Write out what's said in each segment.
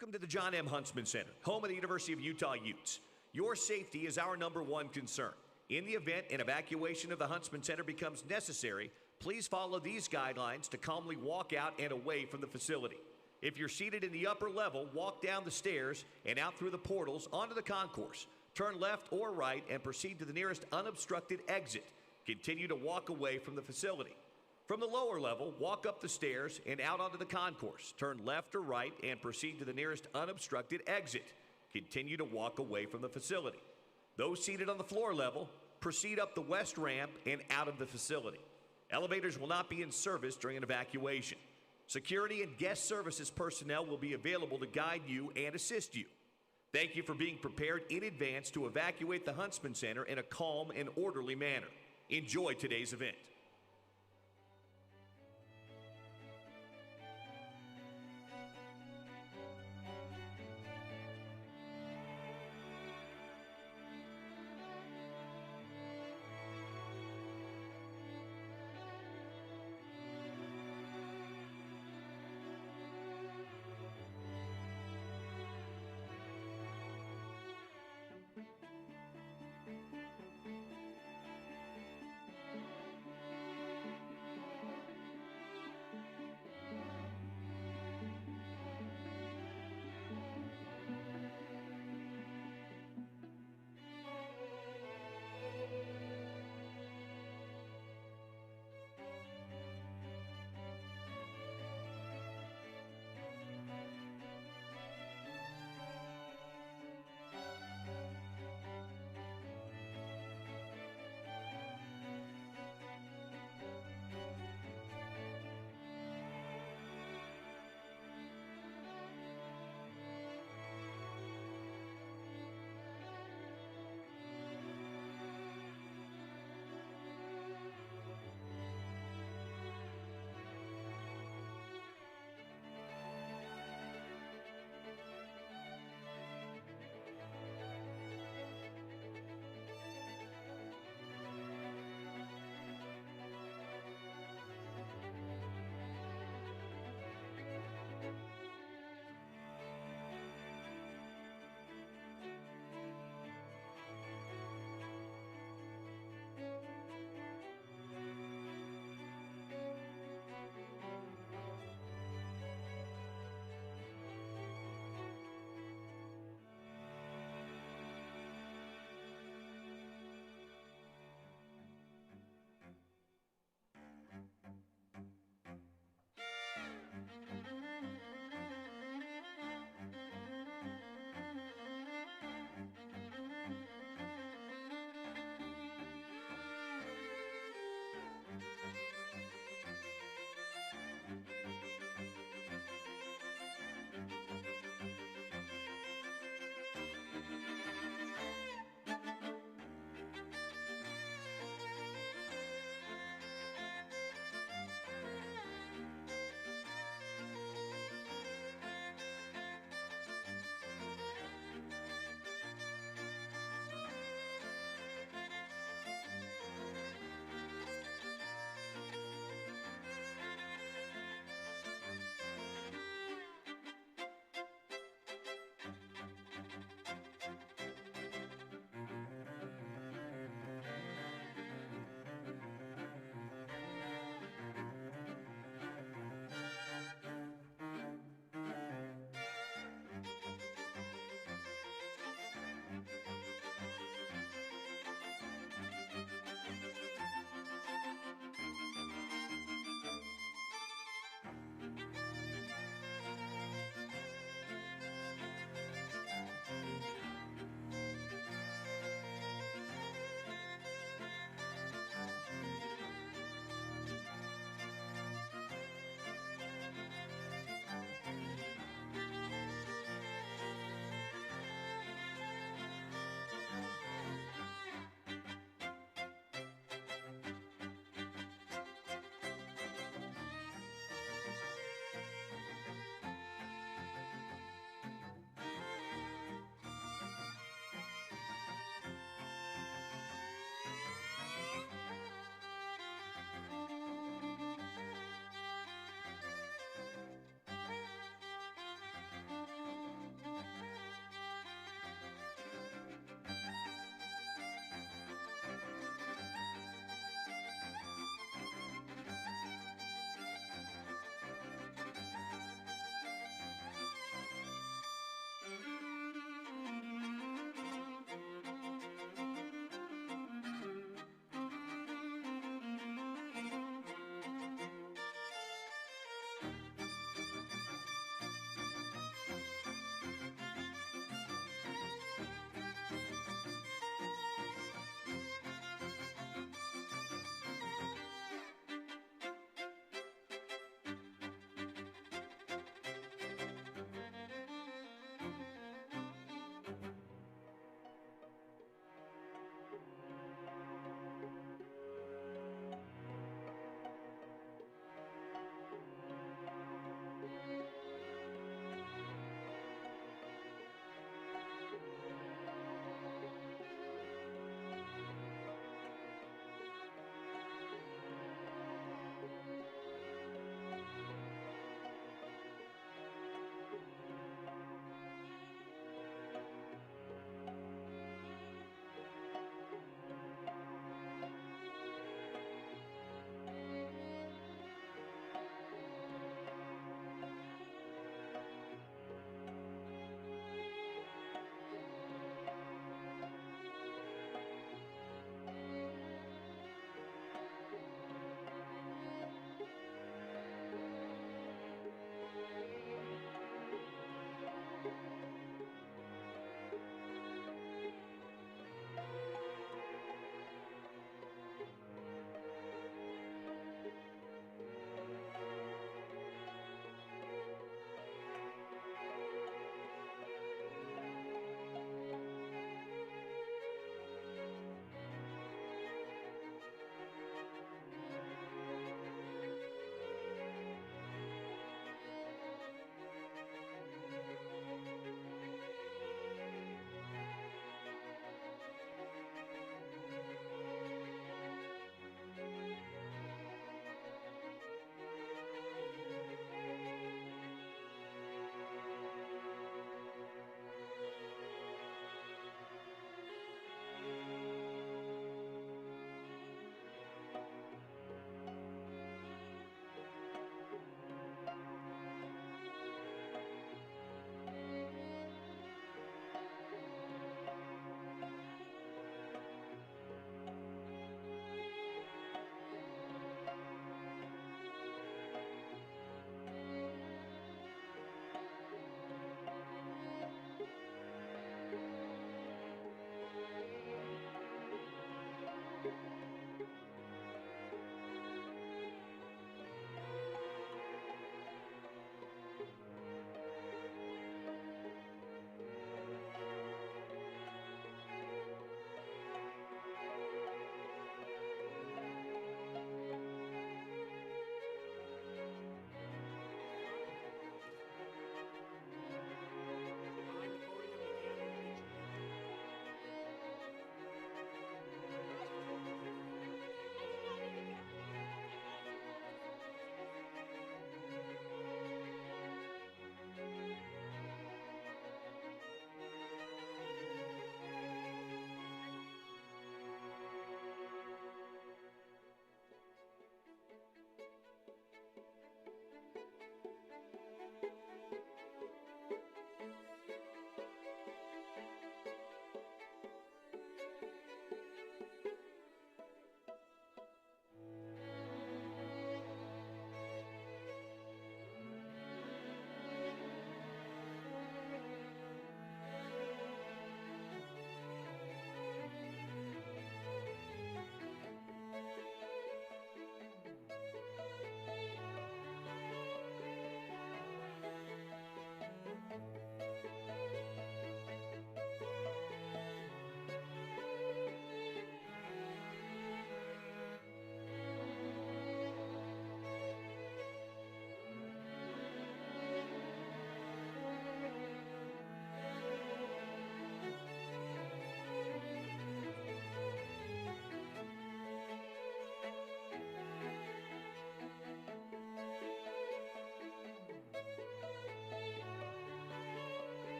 Welcome to the Jon M. Huntsman Center, home of the University of Utah Utes. Your safety is our #1 concern. In the event an evacuation of the Huntsman Center becomes necessary, please follow these guidelines to calmly walk out and away from the facility. If you're seated in the upper level, walk down the stairs and out through the portals onto the concourse. Turn left or right and proceed to the nearest unobstructed exit. Continue to walk away from the facility. From the lower level, walk up the stairs and out onto the concourse. Turn left or right and proceed to the nearest unobstructed exit. Continue to walk away from the facility. Those seated on the floor level, proceed up the west ramp and out of the facility. Elevators will not be in service during an evacuation. Security and guest services personnel will be available to guide you and assist you. Thank you for being prepared in advance to evacuate the Huntsman Center in a calm and orderly manner. Enjoy today's event.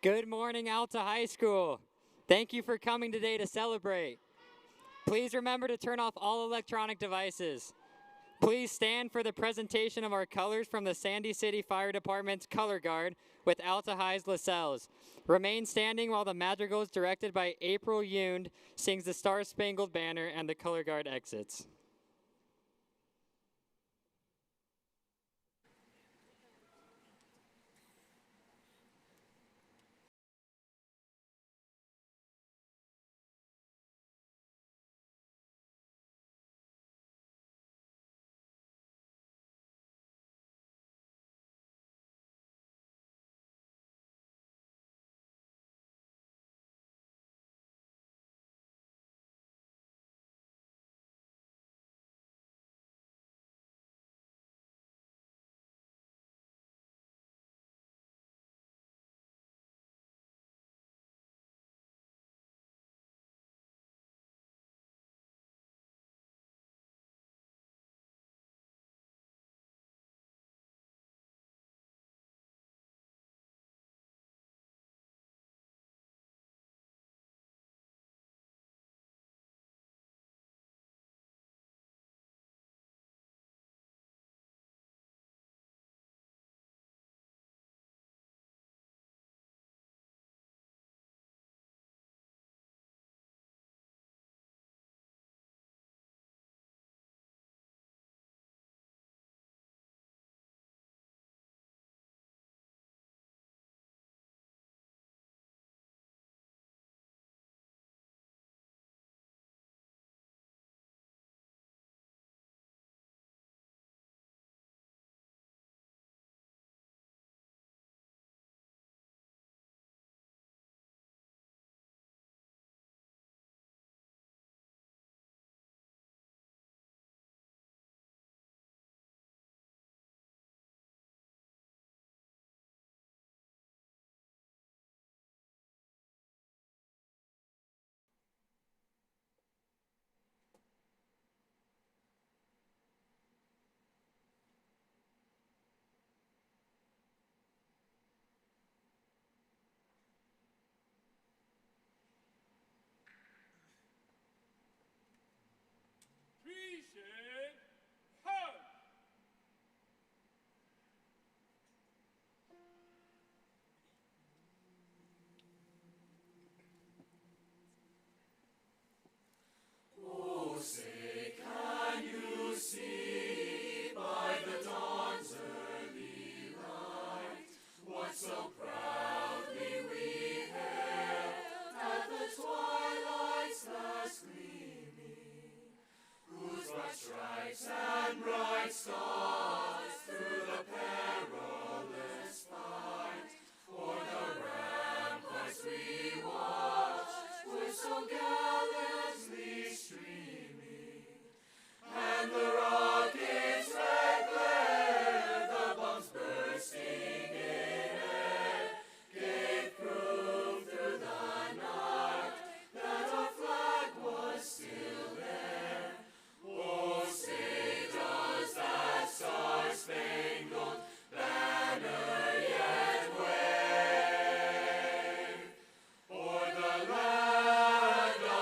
Good morning, Alta High School. Thank you for coming today to celebrate. Please remember to turn off all electronic devices. Please stand for the presentation of our colors from the Sandy City Fire Department's Color Guard with Alta High's Lascelles. Remain standing while the madrigals directed by April Yound sings the Star Spangled Banner and the Color Guard exits. For the land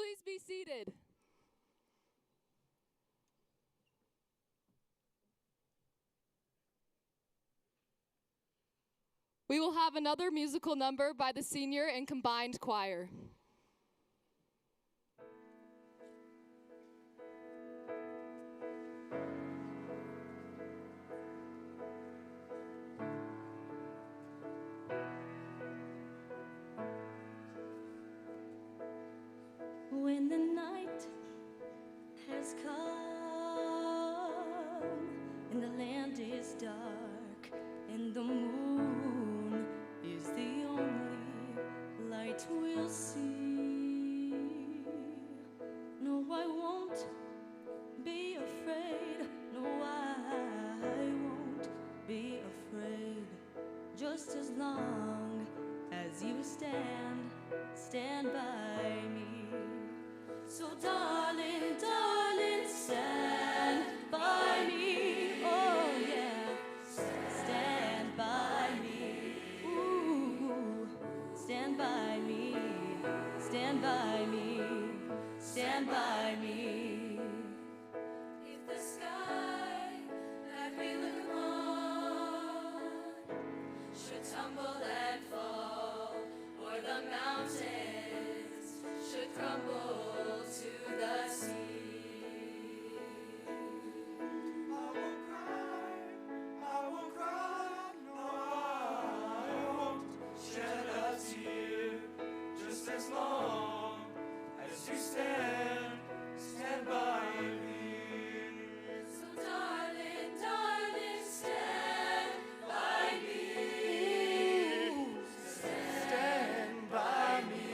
Please be seated. We will have another musical number by the senior and combined choir. When the night has come and the land is dark and the moon is the only light we'll see, no, I won't be afraid. No, I won't be afraid. Just as long as you stand by me. So darling, darling, stand by me. Oh yeah, stand by me. Ooh, stand by me. Stand by me. Stand by me. If the sky that we look upon should tumble and fall, or the mountains should crumble to the sea, I won't cry, no, I won't shed a tear, just as long as you stand by me. So darling, darling, stand by me. Stand by me,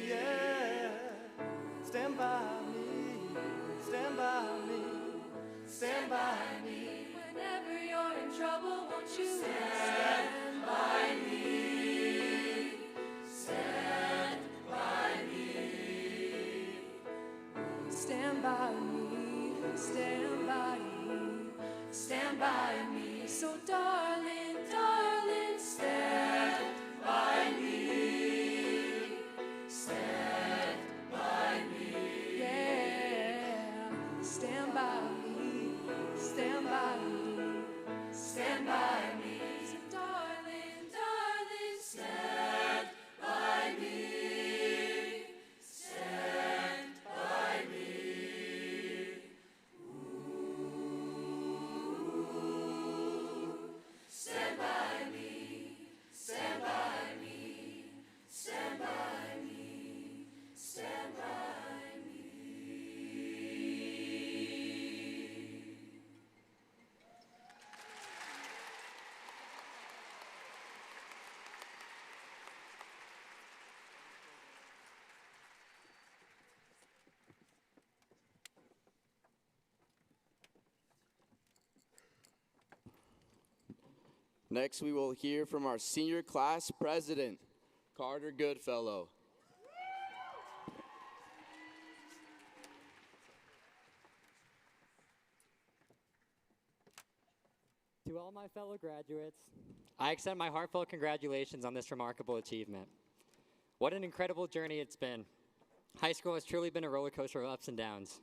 yeah. Stand by me, stand by me, stand by me. Whenever you're in trouble, won't you stand by me? Stand by me. Stand by me, stand by me, stand by me. So darling, darling, stand by me. Stand by me, yeah. Stand by me, stand by me, stand by me. So darling, darling, stand by me. Stand by me. Stand by me, stand by me, stand by me, stand by me. Next, we will hear from our senior class president, Carter Goodfellow. To all my fellow graduates, I extend my heartfelt congratulations on this remarkable achievement. What an incredible journey it's been. High school has truly been a roller coaster of ups and downs.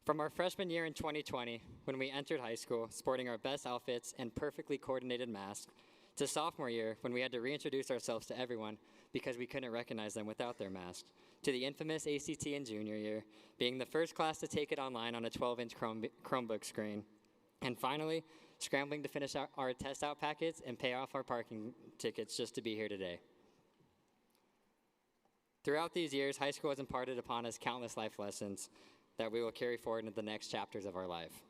From our freshman year in 2020, when we entered high school sporting our best outfits and perfectly coordinated masks, to sophomore year when we had to reintroduce ourselves to everyone because we couldn't recognize them without their masks, to the infamous ACT in junior year, being the first class to take it online on a 12-inch Chromebook screen, and finally, scrambling to finish our test-out packets and pay off our parking tickets just to be here today. Throughout these years, high school has imparted upon us countless life lessons that we will carry forward into the next chapters of our life.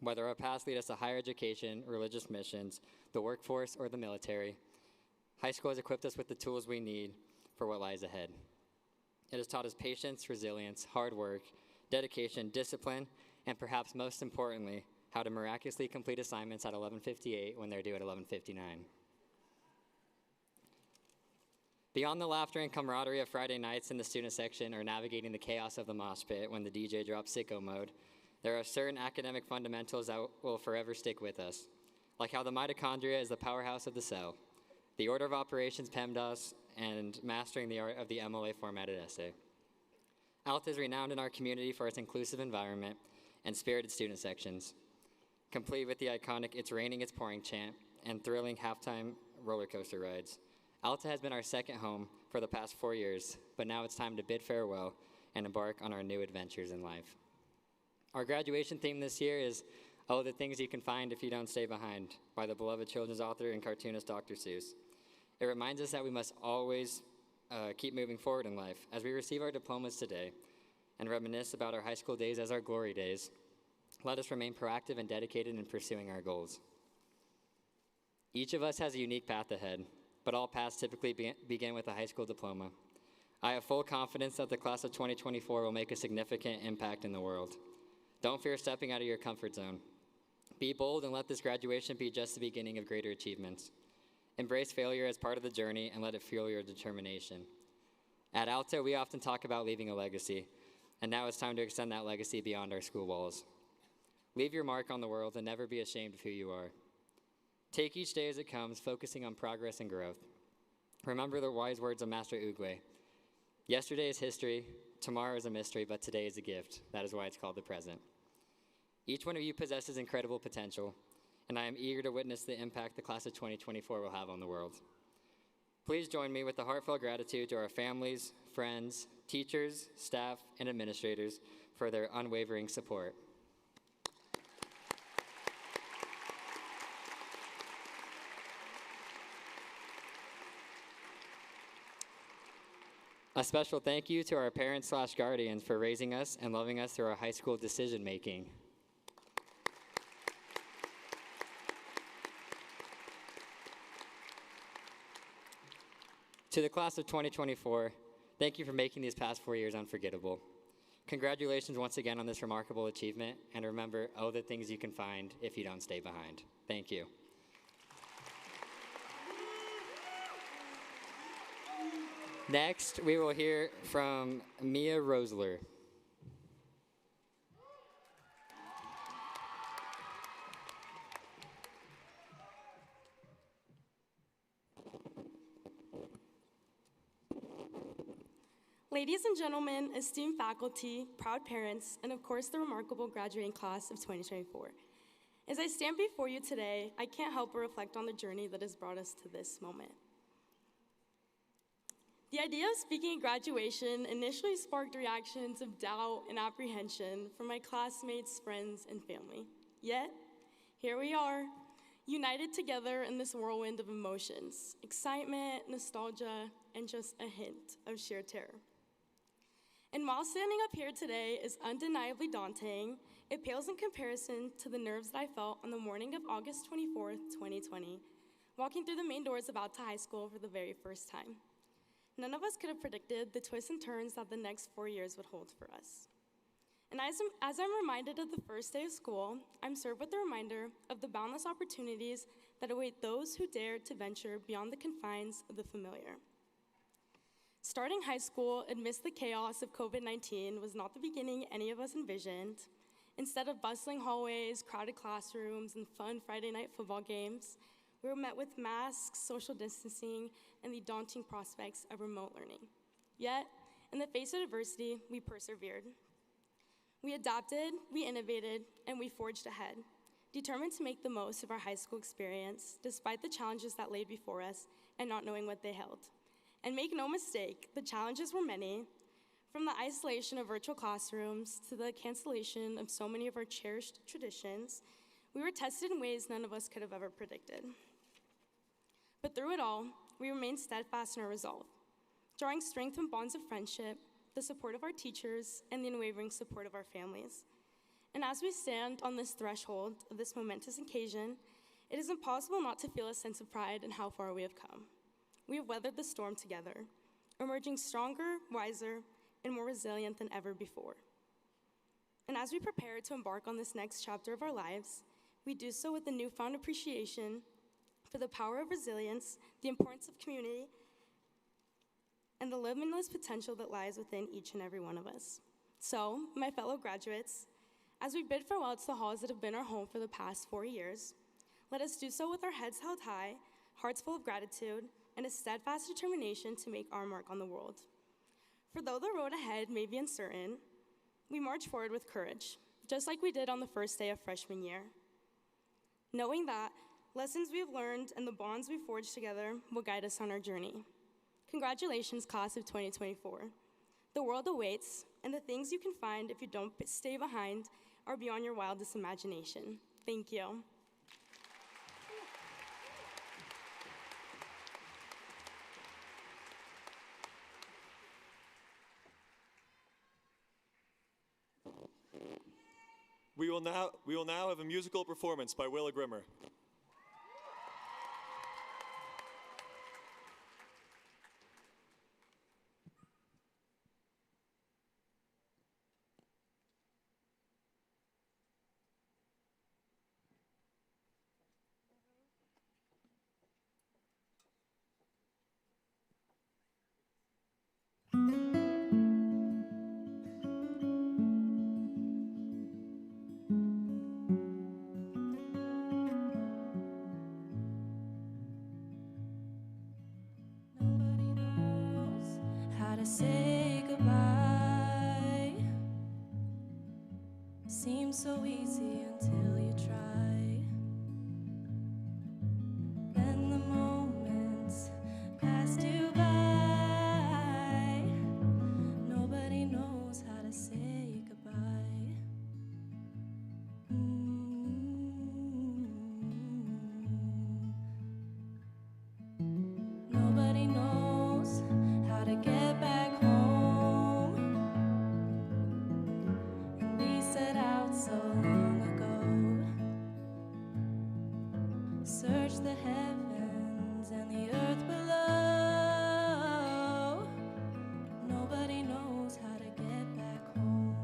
Whether our paths lead us to higher education, religious missions, the workforce, or the military, high school has equipped us with the tools we need for what lies ahead. It has taught us patience, resilience, hard work, dedication, discipline, and perhaps most importantly, how to miraculously complete assignments at 11:58 when they're due at 11:59. Beyond the laughter and camaraderie of Friday nights in the student section or navigating the chaos of the mosh pit when the DJ drops sicko mode, there are certain academic fundamentals that will forever stick with us, like how the mitochondria is the powerhouse of the cell, the order of operations PEMDAS, and mastering the art of the MLA formatted essay. Alta is renowned in our community for its inclusive environment and spirited student sections, complete with the iconic It's Raining, It's Pouring chant and thrilling halftime roller coaster rides. Alta has been our second home for the past 4 years, but now it's time to bid farewell and embark on our new adventures in life. Our graduation theme this year is "Oh, the Things You Can Find If You Don't Stay Behind" by the beloved children's author and cartoonist Dr. Seuss. It reminds us that we must always keep moving forward in life. As we receive our diplomas today and reminisce about our high school days as our glory days, let us remain proactive and dedicated in pursuing our goals. Each of us has a unique path ahead, but all paths typically begin with a high school diploma. I have full confidence that the class of 2024 will make a significant impact in the world. Don't fear stepping out of your comfort zone. Be bold and let this graduation be just the beginning of greater achievements. Embrace failure as part of the journey and let it fuel your determination. At Alta, we often talk about leaving a legacy, and now it's time to extend that legacy beyond our school walls. Leave your mark on the world and never be ashamed of who you are. Take each day as it comes, focusing on progress and growth. Remember the wise words of Master Oogway. Yesterday is history, tomorrow is a mystery, but today is a gift. That is why it's called the present. Each one of you possesses incredible potential, and I am eager to witness the impact the class of 2024 will have on the world. Please join me with a heartfelt gratitude to our families, friends, teachers, staff, and administrators for their unwavering support. A special thank you to our parents/guardians for raising us and loving us through our high school decision making. To the class of 2024, thank you for making these past 4 years unforgettable. Congratulations once again on this remarkable achievement, and remember, oh, the things you can find if you don't stay behind. Thank you. Next, we will hear from Mia Rosler. Ladies and gentlemen, esteemed faculty, proud parents, and of course the remarkable graduating class of 2024. As I stand before you today, I can't help but reflect on the journey that has brought us to this moment. The idea of speaking at graduation initially sparked reactions of doubt and apprehension from my classmates, friends, and family. Yet, here we are, united together in this whirlwind of emotions, excitement, nostalgia, and just a hint of sheer terror. And while standing up here today is undeniably daunting, it pales in comparison to the nerves that I felt on the morning of August 24th, 2020, walking through the main doors of Alta High School for the very first time. None of us could have predicted the twists and turns that the next 4 years would hold for us. And as I'm reminded of the first day of school, I'm served with the reminder of the boundless opportunities that await those who dare to venture beyond the confines of the familiar. Starting high school amidst the chaos of COVID-19 was not the beginning any of us envisioned. Instead of bustling hallways, crowded classrooms, and fun Friday night football games, we were met with masks, social distancing, and the daunting prospects of remote learning. Yet, in the face of adversity, we persevered. We adapted, we innovated, and we forged ahead, determined to make the most of our high school experience, despite the challenges that lay before us and not knowing what they held. And make no mistake, the challenges were many, from the isolation of virtual classrooms to the cancellation of so many of our cherished traditions. We were tested in ways none of us could have ever predicted. But through it all, we remained steadfast in our resolve, drawing strength from bonds of friendship, the support of our teachers, and the unwavering support of our families. And as we stand on this threshold of this momentous occasion, it is impossible not to feel a sense of pride in how far we have come. We have weathered the storm together, emerging stronger, wiser, and more resilient than ever before. And as we prepare to embark on this next chapter of our lives, we do so with a newfound appreciation for the power of resilience, the importance of community, and the limitless potential that lies within each and every one of us. So, my fellow graduates, as we bid farewell to the halls that have been our home for the past 4 years, let us do so with our heads held high, hearts full of gratitude, and a steadfast determination to make our mark on the world. For though the road ahead may be uncertain, we march forward with courage, just like we did on the first day of freshman year. Knowing that lessons we have learned and the bonds we forged together will guide us on our journey. Congratulations, class of 2024. The world awaits, and the things you can find if you don't stay behind are beyond your wildest imagination. Thank you. We will now have a musical performance by Willa Grimmer. Say goodbye seems so easy until you try. Then the moments passed you by. Nobody knows how to say goodbye. Nobody knows how to get back home. And we set out so long ago. Search the heavens and the earth below. Nobody knows how to get back home.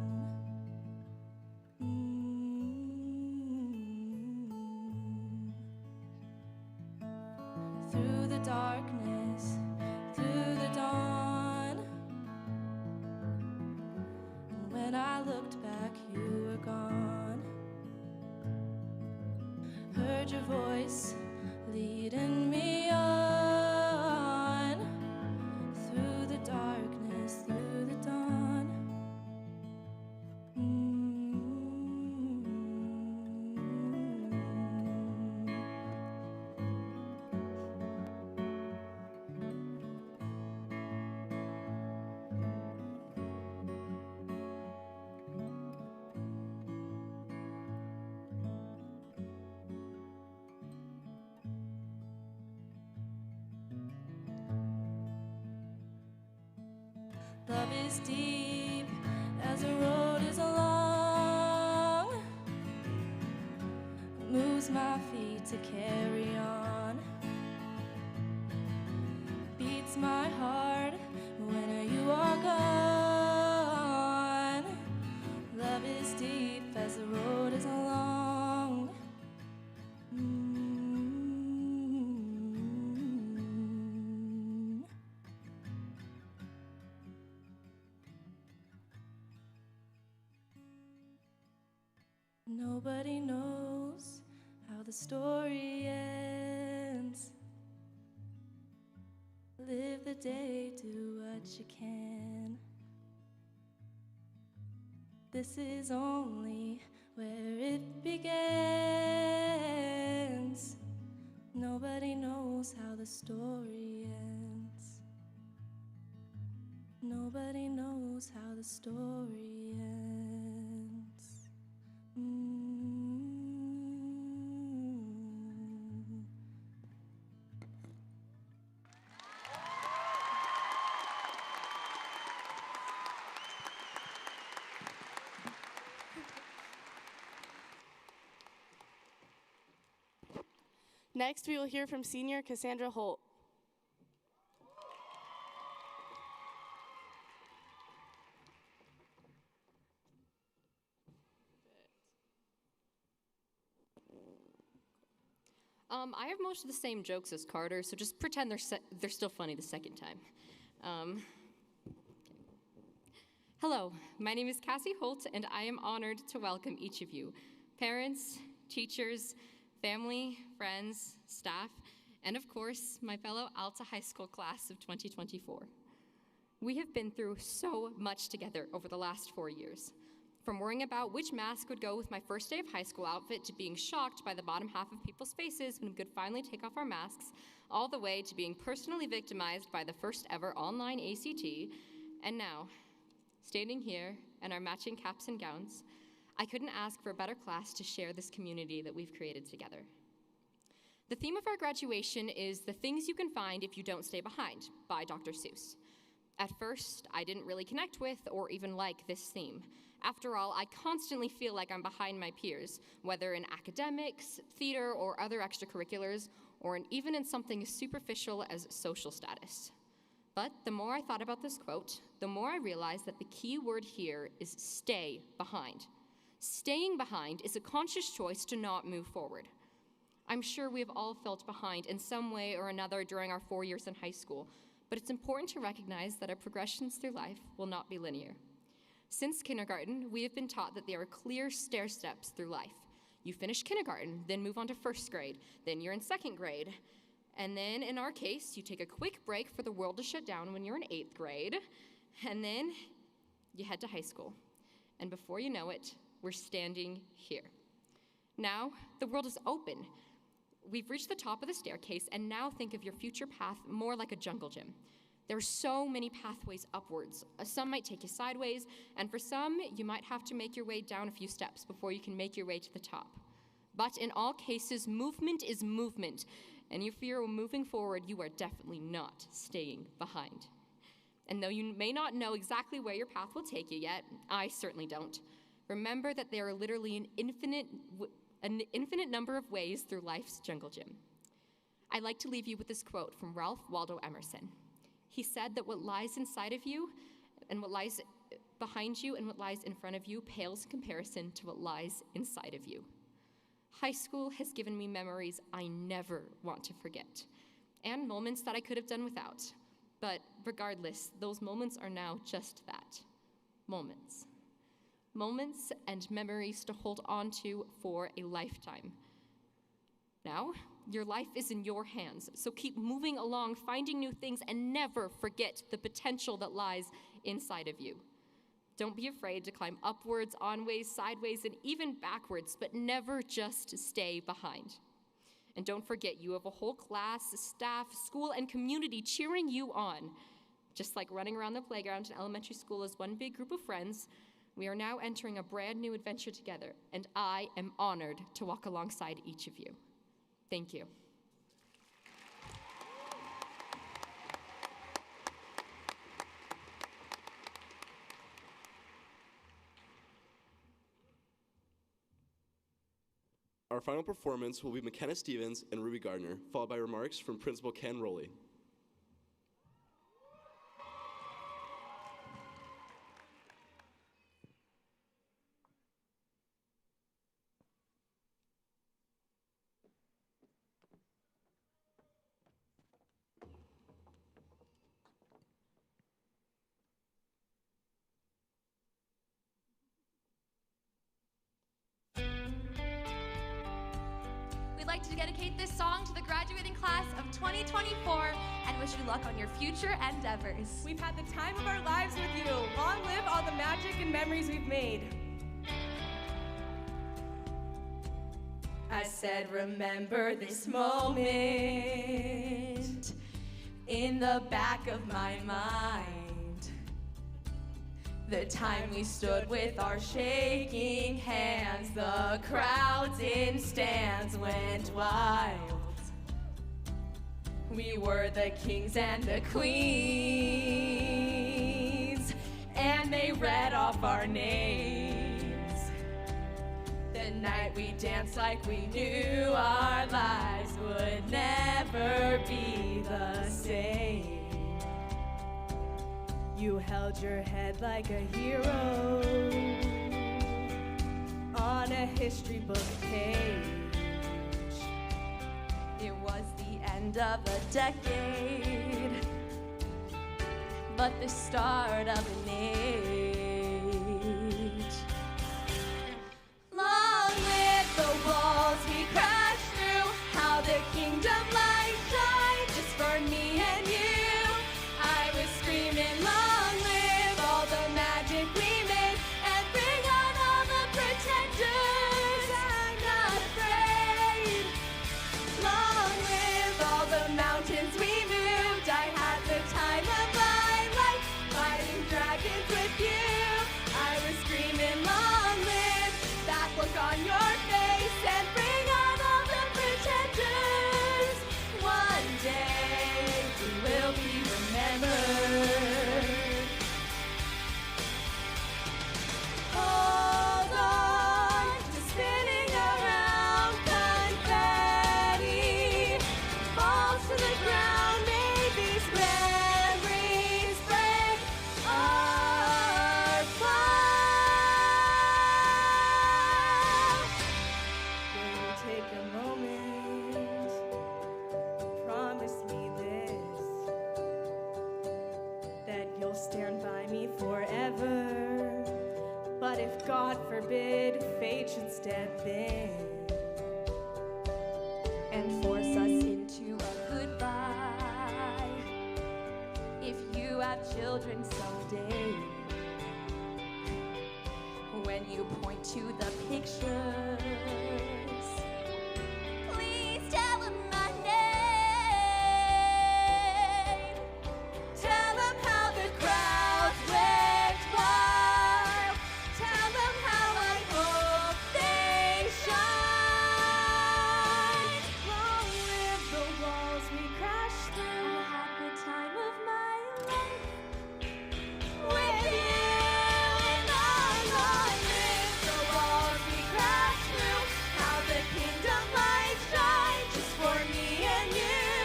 Through the darkness, through the dawn. And when I looked back, you were gone. Heard your voice leading me on. Through the darkness, through the dawn. Love is deep as the road is long. Moves my feet to carry on. Beats my heart when you are gone. Love is deep as the road is long. Nobody knows how the story ends. Live the day, do what you can. This is only where it begins. Nobody knows how the story ends. Nobody knows how the story ends. Next, we will hear from senior Cassandra Holt. I have most of the same jokes as Carter, so just pretend they're still funny the second time. Hello, my name is Cassie Holt, and I am honored to welcome each of you, parents, teachers, family, friends, staff, and of course, my fellow Alta High School class of 2024. We have been through so much together over the last 4 years. From worrying about which mask would go with my first day of high school outfit to being shocked by the bottom half of people's faces when we could finally take off our masks, all the way to being personally victimized by the first ever online ACT, and now, standing here in our matching caps and gowns, I couldn't ask for a better class to share this community that we've created together. The theme of our graduation is The Things You Can Find If You Don't Stay Behind by Dr. Seuss. At first, I didn't really connect with or even like this theme. After all, I constantly feel like I'm behind my peers, whether in academics, theater, or other extracurriculars, or even in something as superficial as social status. But the more I thought about this quote, the more I realized that the key word here is stay behind. Staying behind is a conscious choice to not move forward. I'm sure we've all felt behind in some way or another during our 4 years in high school, but it's important to recognize that our progressions through life will not be linear. Since kindergarten, we have been taught that there are clear stair steps through life. You finish kindergarten, then move on to first grade, then you're in second grade, and then in our case, you take a quick break for the world to shut down when you're in 8th grade, and then you head to high school. And before you know it, we're standing here. Now, the world is open. We've reached the top of the staircase, and now think of your future path more like a jungle gym. There are so many pathways upwards. Some might take you sideways, and for some, you might have to make your way down a few steps before you can make your way to the top. But in all cases, movement is movement, and if you're moving forward, you are definitely not staying behind. And though you may not know exactly where your path will take you yet, I certainly don't. Remember that there are literally an infinite number of ways through life's jungle gym. I'd like to leave you with this quote from Ralph Waldo Emerson. He said that what lies inside of you and what lies behind you and what lies in front of you pales in comparison to what lies inside of you. High school has given me memories I never want to forget, and moments that I could have done without. But regardless, those moments are now just that, moments. Moments and memories to hold on to for a lifetime. Now, your life is in your hands, so keep moving along, finding new things, and never forget the potential that lies inside of you. Don't be afraid to climb upwards, onways, sideways, and even backwards, but never just stay behind. And don't forget, you have a whole class, staff, school, and community cheering you on. Just like running around the playground in elementary school as one big group of friends, we are now entering a brand new adventure together, and I am honored to walk alongside each of you. Thank you. Our final performance will be McKenna Stevens and Ruby Gardner, followed by remarks from Principal Ken Rowley. We'd like to dedicate this song to the graduating class of 2024 and wish you luck on your future endeavors. We've had the time of our lives with you. Long live all the magic and memories we've made. I said, remember this moment in the back of my mind. The time we stood with our shaking hands, the crowds in stands went wild. We were the kings and the queens, and they read off our names. The night we danced like we knew our lives would never be the same. You held your head like a hero on a history book page. It was the end of a decade, but the start of an age. Long live the walls we crashed through, how the kingdom light shined just for me and you. I was screaming long you'll stand by me forever. But if God forbid fate should step in and force us into a goodbye, if you have children someday, when you point to the pictures, please tell them my name. Tell them how the crowds went wild. Tell them how I hope they shine. long live the walls we crashed through. I had the time of my life With you, and long live the walls we crashed through. How the kingdom might shine just for me and you.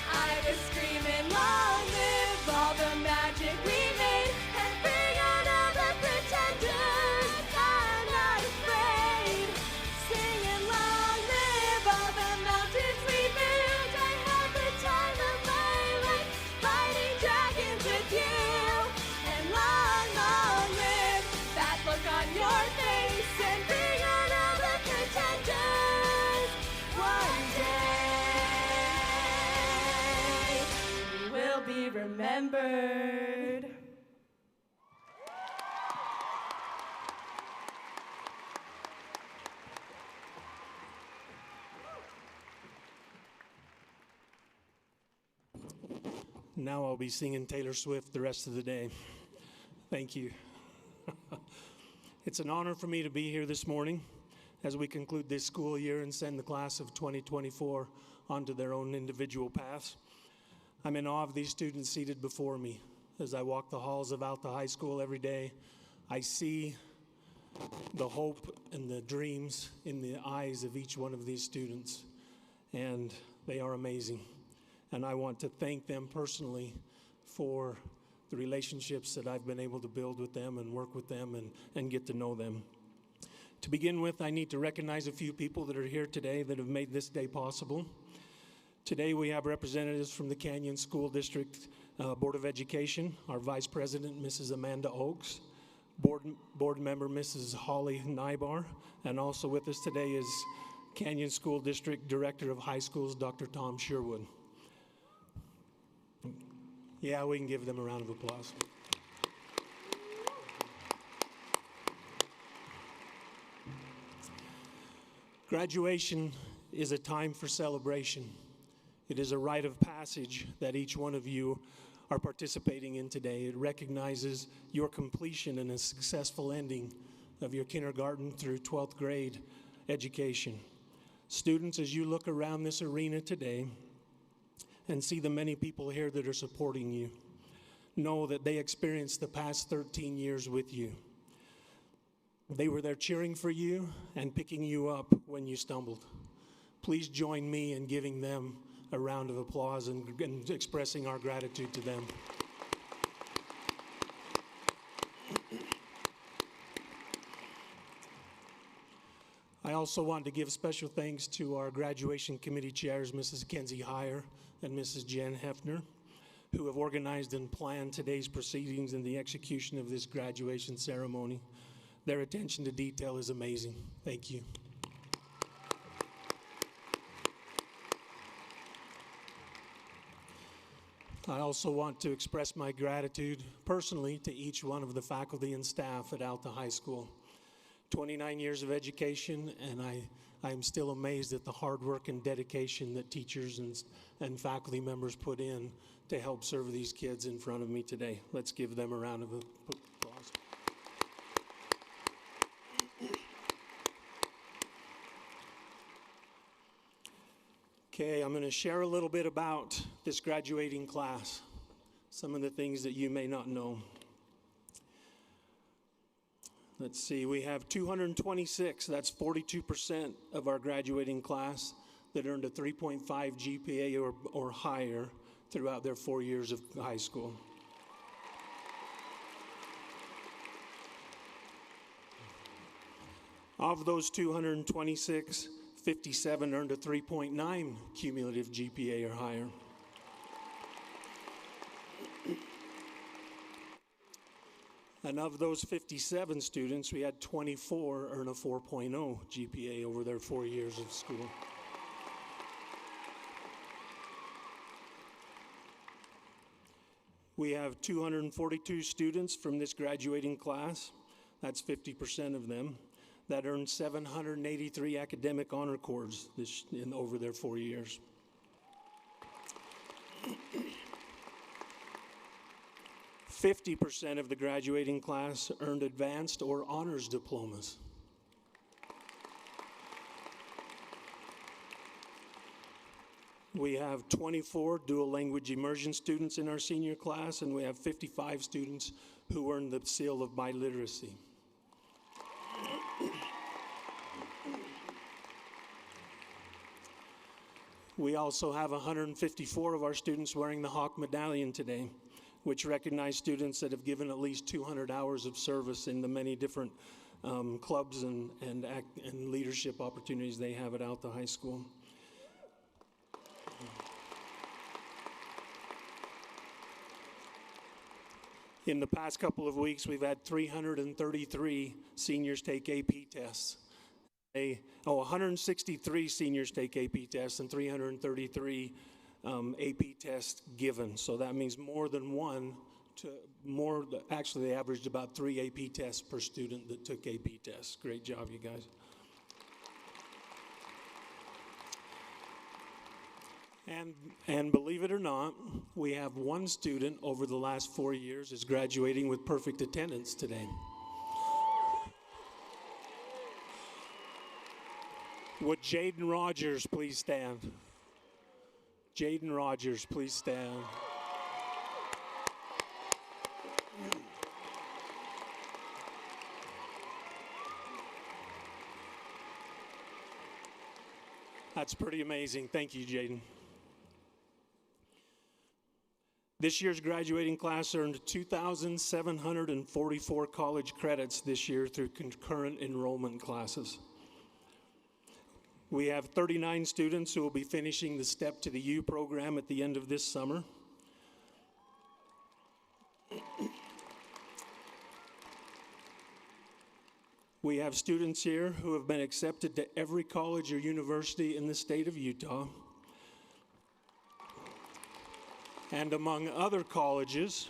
I was screaming, long live all the magic we made, and bring on all the pretenders. I'm not afraid, singing, long live all the mountains we built. I had the time of my life, fighting dragons with you. And long live that look on your face, and bring on all the pretenders. One day we will be remembered. Now I'll be singing Taylor Swift the rest of the day. Thank you. It's an honor for me to be here this morning as we conclude this school year and send the class of 2024 onto their own individual paths. I'm in awe of these students seated before me. As I walk the halls of Alta High School every day, I see the hope and the dreams in the eyes of each one of these students, and they are amazing. And I want to thank them personally for the relationships that I've been able to build with them and work with them and get to know them. To begin with, I need to recognize a few people that are here today that have made this day possible. Today we have representatives from the Canyon School District Board of Education, our Vice President, Mrs. Amanda Oakes, Board Member, Mrs. Holly Nybar, and also with us today is Canyon School District Director of High Schools, Dr. Tom Sherwood. Yeah, we can give them a round of applause. Graduation is a time for celebration. It is a rite of passage that each one of you are participating in today. It recognizes your completion and a successful ending of your kindergarten through 12th grade education. Students, as you look around this arena today and see the many people here that are supporting you, know that they experienced the past 13 years with you. They were there cheering for you and picking you up when you stumbled. Please join me in giving them a round of applause and expressing our gratitude to them. I also want to give special thanks to our graduation committee chairs, Mrs. Kenzie Heyer and Mrs. Jen Hefner, who have organized and planned today's proceedings and the execution of this graduation ceremony. Their attention to detail is amazing. Thank you. I also want to express my gratitude personally to each one of the faculty and staff at Alta High School. 29 years of education, and I am still amazed at the hard work and dedication that teachers and faculty members put in to help serve these kids in front of me today. Let's give them a round of applause. Okay, I'm going to share a little bit about this graduating class, some of the things that you may not know. Let's see, we have 226, that's 42% of our graduating class that earned a 3.5 GPA or higher throughout their 4 years of high school. Of those 226, 57 earned a 3.9 cumulative GPA or higher. And of those 57 students, we had 24 earn a 4.0 GPA over their 4 years of school. We have 242 students from this graduating class, that's 50% of them, that earned 783 academic honor cords over their 4 years. 50% of the graduating class earned advanced or honors diplomas. We have 24 dual language immersion students in our senior class, and we have 55 students who earned the seal of biliteracy. We also have 154 of our students wearing the Hawk Medallion today, which recognize students that have given at least 200 hours of service in the many different clubs and leadership opportunities they have at Alta High School. In the past couple of weeks, we've had 333 seniors take AP tests. 163 seniors take AP tests and 333 AP tests given. So that means more than one actually they averaged about 3 AP tests per student that took AP tests. Great job, you guys. And believe it or not, we have one student over the last 4 years is graduating with perfect attendance today. Would Jaden Rogers please stand? Jaden Rogers, please stand. That's pretty amazing. Thank you, Jaden. This year's graduating class earned 2,744 college credits this year through concurrent enrollment classes. We have 39 students who will be finishing the Step to the U program at the end of this summer. We have students here who have been accepted to every college or university in the state of Utah. And among other colleges,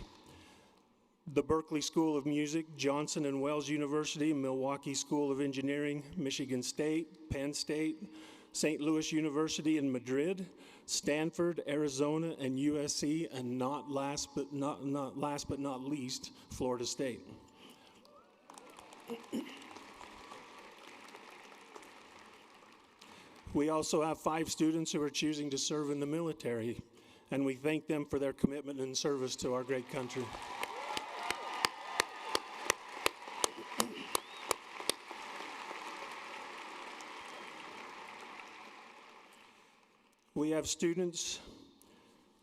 the Berkeley School of Music, Johnson and Wales University, Milwaukee School of Engineering, Michigan State, Penn State, St. Louis University in Madrid, Stanford, Arizona, and USC, and last but not least, Florida State. We also have 5 students who are choosing to serve in the military, and we thank them for their commitment and service to our great country. We have students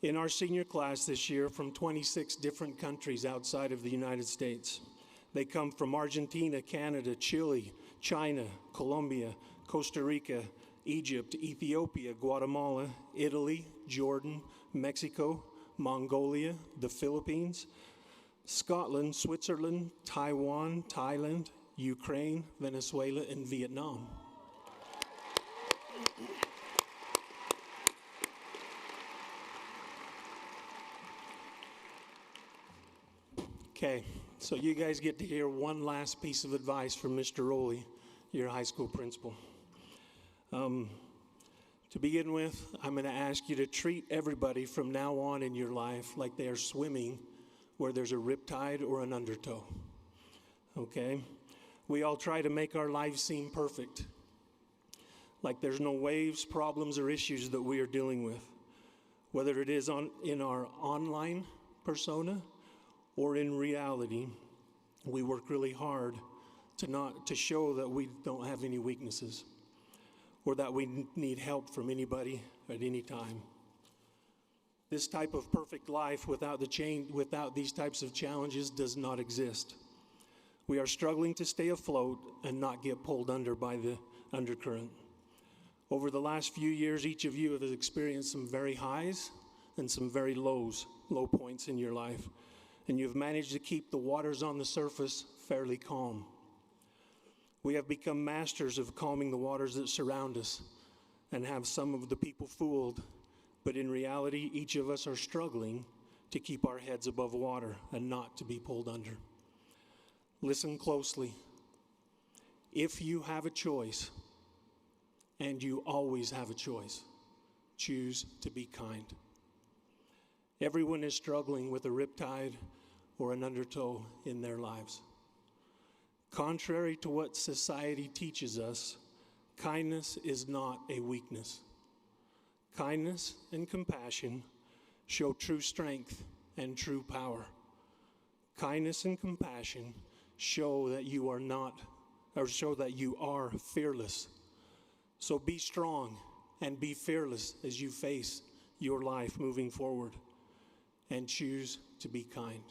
in our senior class this year from 26 different countries outside of the United States. They come from Argentina, Canada, Chile, China, Colombia, Costa Rica, Egypt, Ethiopia, Guatemala, Italy, Jordan, Mexico, Mongolia, the Philippines, Scotland, Switzerland, Taiwan, Thailand, Ukraine, Venezuela, and Vietnam. Okay, so you guys get to hear one last piece of advice from Mr. Rowley, your high school principal. To begin with, I'm going to ask you to treat everybody from now on in your life like they are swimming where there's a riptide or an undertow. Okay? We all try to make our lives seem perfect, like there's no waves, problems, or issues that we are dealing with, whether it is in our online persona or in reality. We work really hard to show that we don't have any weaknesses, or that we need help from anybody at any time. This type of perfect life without these types of challenges does not exist. We are struggling to stay afloat and not get pulled under by the undercurrent. Over the last few years, each of you have experienced some very highs and some very low points in your life. and you've managed to keep the waters on the surface fairly calm. We have become masters of calming the waters that surround us and have some of the people fooled, but in reality, each of us are struggling to keep our heads above water and not to be pulled under. Listen closely. If you have a choice, and you always have a choice, choose to be kind. Everyone is struggling with a riptide or an undertow in their lives. Contrary to what society teaches us, kindness is not a weakness. Kindness and compassion show true strength and true power. Kindness and compassion show that you are not, or show that you are fearless. So be strong and be fearless as you face your life moving forward, and choose to be kind.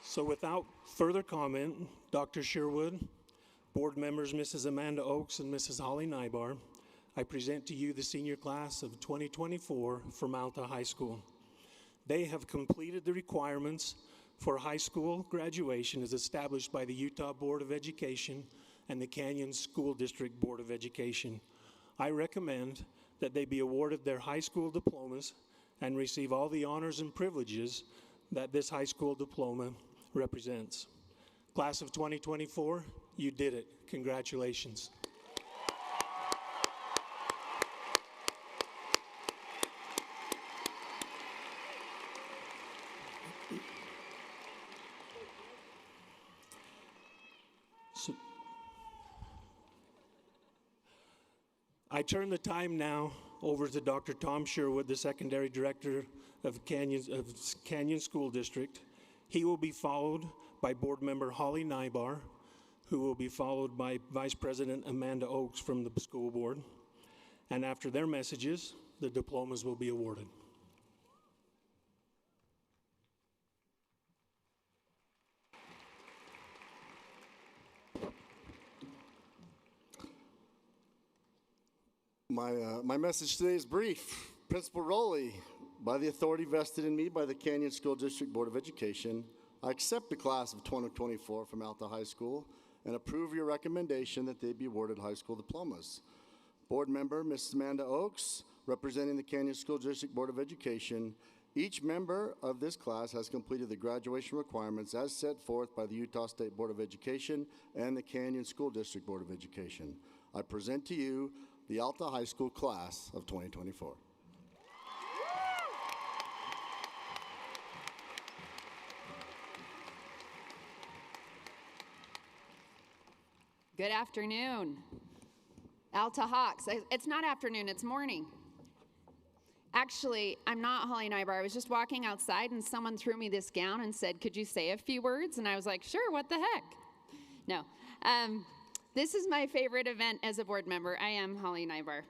So without further comment, Dr. Sherwood, board members Mrs. Amanda Oakes and Mrs. Holly Nybar, I present to you the senior class of 2024 from Alta High School. They have completed the requirements for high school graduation as established by the Utah Board of Education and the Canyon School District Board of Education. I recommend that they be awarded their high school diplomas and receive all the honors and privileges that this high school diploma represents. Class of 2024, you did it. Congratulations. I turn the time now over to Dr. Tom Sherwood, the Secondary Director of Canyon School District. He will be followed by Board Member Holly Nybar, who will be followed by Vice President Amanda Oakes from the school board. And after their messages, the diplomas will be awarded. My message today is brief. Principal Rowley, by the authority vested in me by the Canyon School District Board of Education, I accept the class of 2024 from Alta High School and approve your recommendation that they be awarded high school diplomas. Board member, Mrs. Amanda Oakes, representing the Canyon School District Board of Education, each member of this class has completed the graduation requirements as set forth by the Utah State Board of Education and the Canyon School District Board of Education. I present to you the Alta High School class of 2024. Good afternoon. Alta Hawks. It's not afternoon, it's morning. Actually, I'm not Holly Nybar. I was just walking outside and someone threw me this gown and said, could you say a few words? And I was like, sure, what the heck? No. This is my favorite event as a board member. I am Holly Nybar.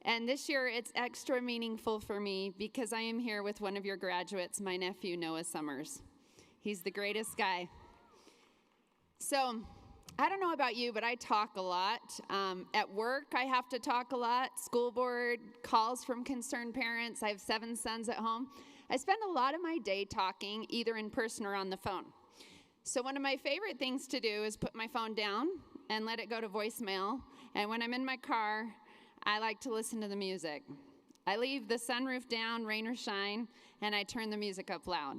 And this year it's extra meaningful for me because I am here with one of your graduates, my nephew, Noah Summers. He's the greatest guy. So, I don't know about you, but I talk a lot. At work, I have to talk a lot. School board, calls from concerned parents. I have 7 sons at home. I spend a lot of my day talking, either in person or on the phone. So one of my favorite things to do is put my phone down and let it go to voicemail. And when I'm in my car, I like to listen to the music. I leave the sunroof down, rain or shine, and I turn the music up loud.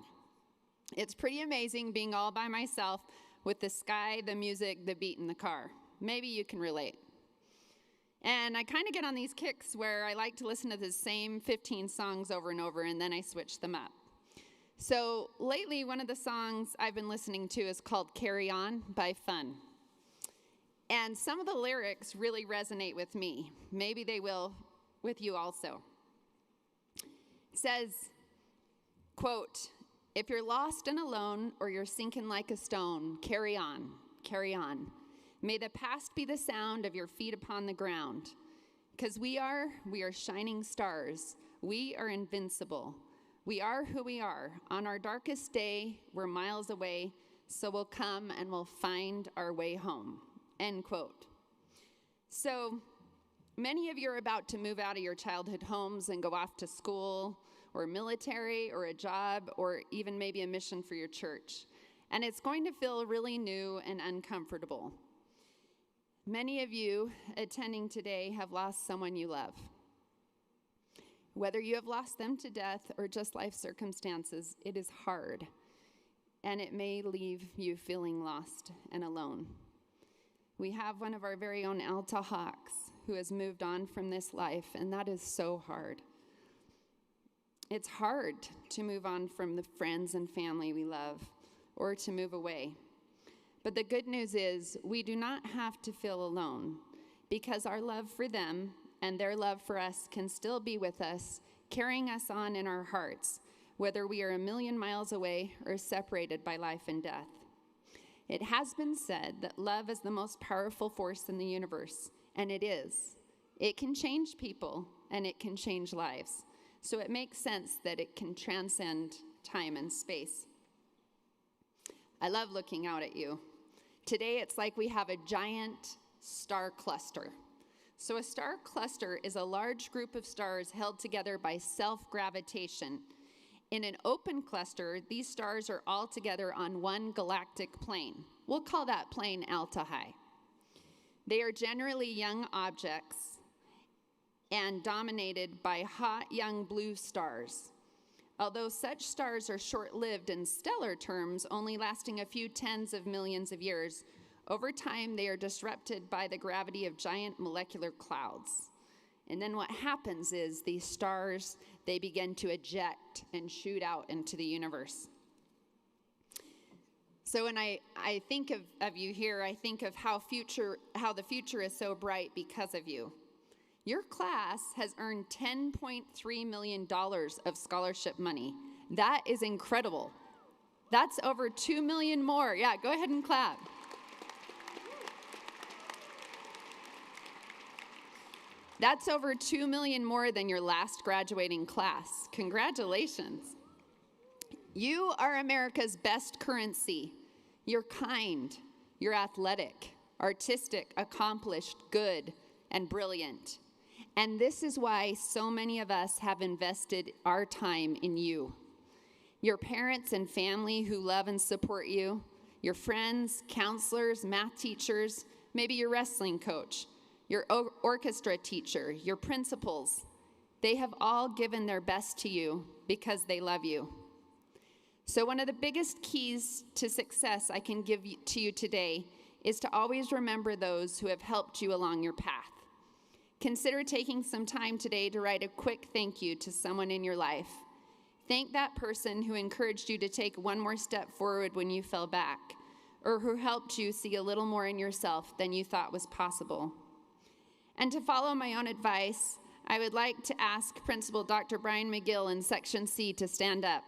It's pretty amazing being all by myself with the sky, the music, the beat in the car. Maybe you can relate. And I kind of get on these kicks where I like to listen to the same 15 songs over and over, and then I switch them up. So lately, one of the songs I've been listening to is called Carry On by Fun. And some of the lyrics really resonate with me. Maybe they will with you also. It says, quote, if you're lost and alone or you're sinking like a stone, carry on, carry on. May the past be the sound of your feet upon the ground. Because we are shining stars. We are invincible. We are who we are. On our darkest day, we're miles away, so we'll come and we'll find our way home. End quote. So many of you are about to move out of your childhood homes and go off to school or military or a job or even maybe a mission for your church. And it's going to feel really new and uncomfortable. Many of you attending today have lost someone you love. Whether you have lost them to death or just life circumstances, it is hard, and it may leave you feeling lost and alone. We have one of our very own Alta Hawks who has moved on from this life, and that is so hard. It's hard to move on from the friends and family we love or to move away. But the good news is we do not have to feel alone because our love for them and their love for us can still be with us, carrying us on in our hearts, whether we are a million miles away or separated by life and death. It has been said that love is the most powerful force in the universe, and it is. It can change people, and it can change lives. So it makes sense that it can transcend time and space. I love looking out at you. Today, it's like we have a giant star cluster. So a star cluster is a large group of stars held together by self-gravitation. In an open cluster, these stars are all together on one galactic plane. We'll call that plane Alta High. They are generally young objects and dominated by hot young blue stars. Although such stars are short-lived in stellar terms, only lasting a few tens of millions of years, over time they are disrupted by the gravity of giant molecular clouds. And then what happens is these stars, they begin to eject and shoot out into the universe. So when I think of you here, I think of how the future is so bright because of you. Your class has earned $10.3 million of scholarship money. That is incredible. That's over 2 million more. Yeah, go ahead and clap. That's over 2 million more than your last graduating class. Congratulations. You are America's best currency. You're kind, you're athletic, artistic, accomplished, good, and brilliant. And this is why so many of us have invested our time in you. Your parents and family who love and support you, your friends, counselors, math teachers, maybe your wrestling coach, your orchestra teacher, your principals, they have all given their best to you because they love you. So one of the biggest keys to success I can give to you today is to always remember those who have helped you along your path. Consider taking some time today to write a quick thank you to someone in your life. Thank that person who encouraged you to take one more step forward when you fell back, or who helped you see a little more in yourself than you thought was possible. And to follow my own advice, I would like to ask Principal Dr. Brian McGill in Section C to stand up.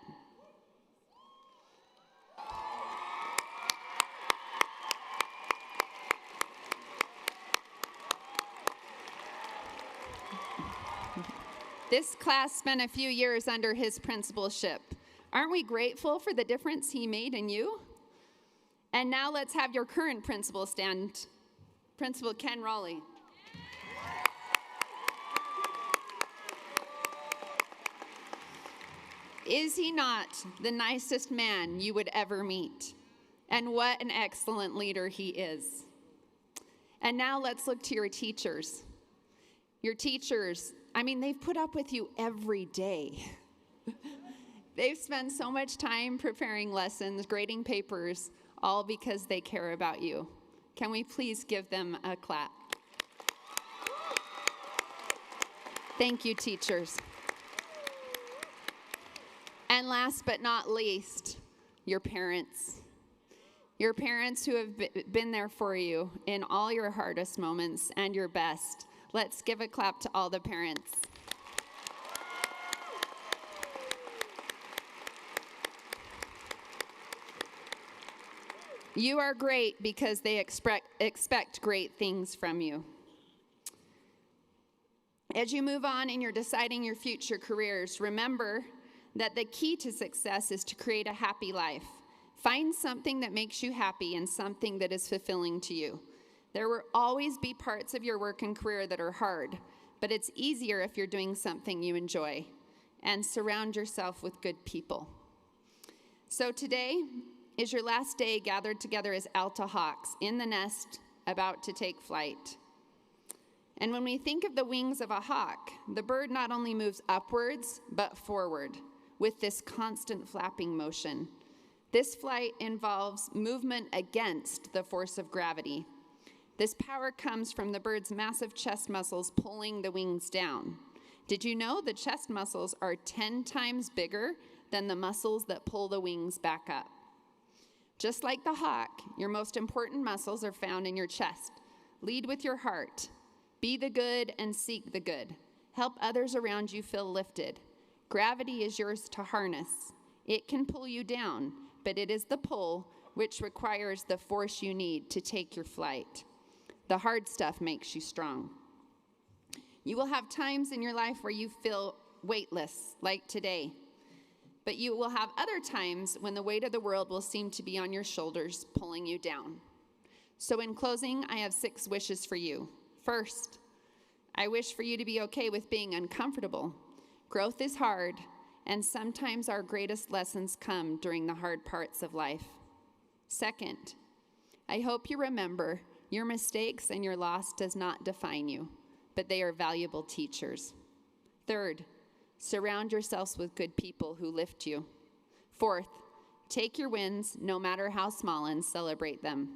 This class spent a few years under his principalship. Aren't we grateful for the difference he made in you? And now let's have your current principal stand, Principal Ken Raleigh. Is he not the nicest man you would ever meet? And what an excellent leader he is. And now let's look to your teachers. Your teachers, I mean, they've put up with you every day. They've spent so much time preparing lessons, grading papers, all because they care about you. Can we please give them a clap? Thank you, teachers. And last but not least, your parents. Your parents who have been there for you in all your hardest moments and your best. Let's give a clap to all the parents. You are great because they expect great things from you. As you move on and you're deciding your future careers, remember that the key to success is to create a happy life. Find something that makes you happy and something that is fulfilling to you. There will always be parts of your work and career that are hard, but it's easier if you're doing something you enjoy. And surround yourself with good people. So today is your last day gathered together as Alta Hawks in the nest, about to take flight. And when we think of the wings of a hawk, the bird not only moves upwards, but forward with this constant flapping motion. This flight involves movement against the force of gravity. This power comes from the bird's massive chest muscles pulling the wings down. Did you know the chest muscles are 10 times bigger than the muscles that pull the wings back up? Just like the hawk, your most important muscles are found in your chest. Lead with your heart. Be the good and seek the good. Help others around you feel lifted. Gravity is yours to harness. It can pull you down, but it is the pull which requires the force you need to take your flight. The hard stuff makes you strong. You will have times in your life where you feel weightless, like today. But you will have other times when the weight of the world will seem to be on your shoulders, pulling you down. So in closing, I have 6 wishes for you. First, I wish for you to be okay with being uncomfortable. Growth is hard, and sometimes our greatest lessons come during the hard parts of life. Second, I hope you remember your mistakes and your loss does not define you, but they are valuable teachers. Third, surround yourselves with good people who lift you. Fourth, take your wins, no matter how small, and celebrate them.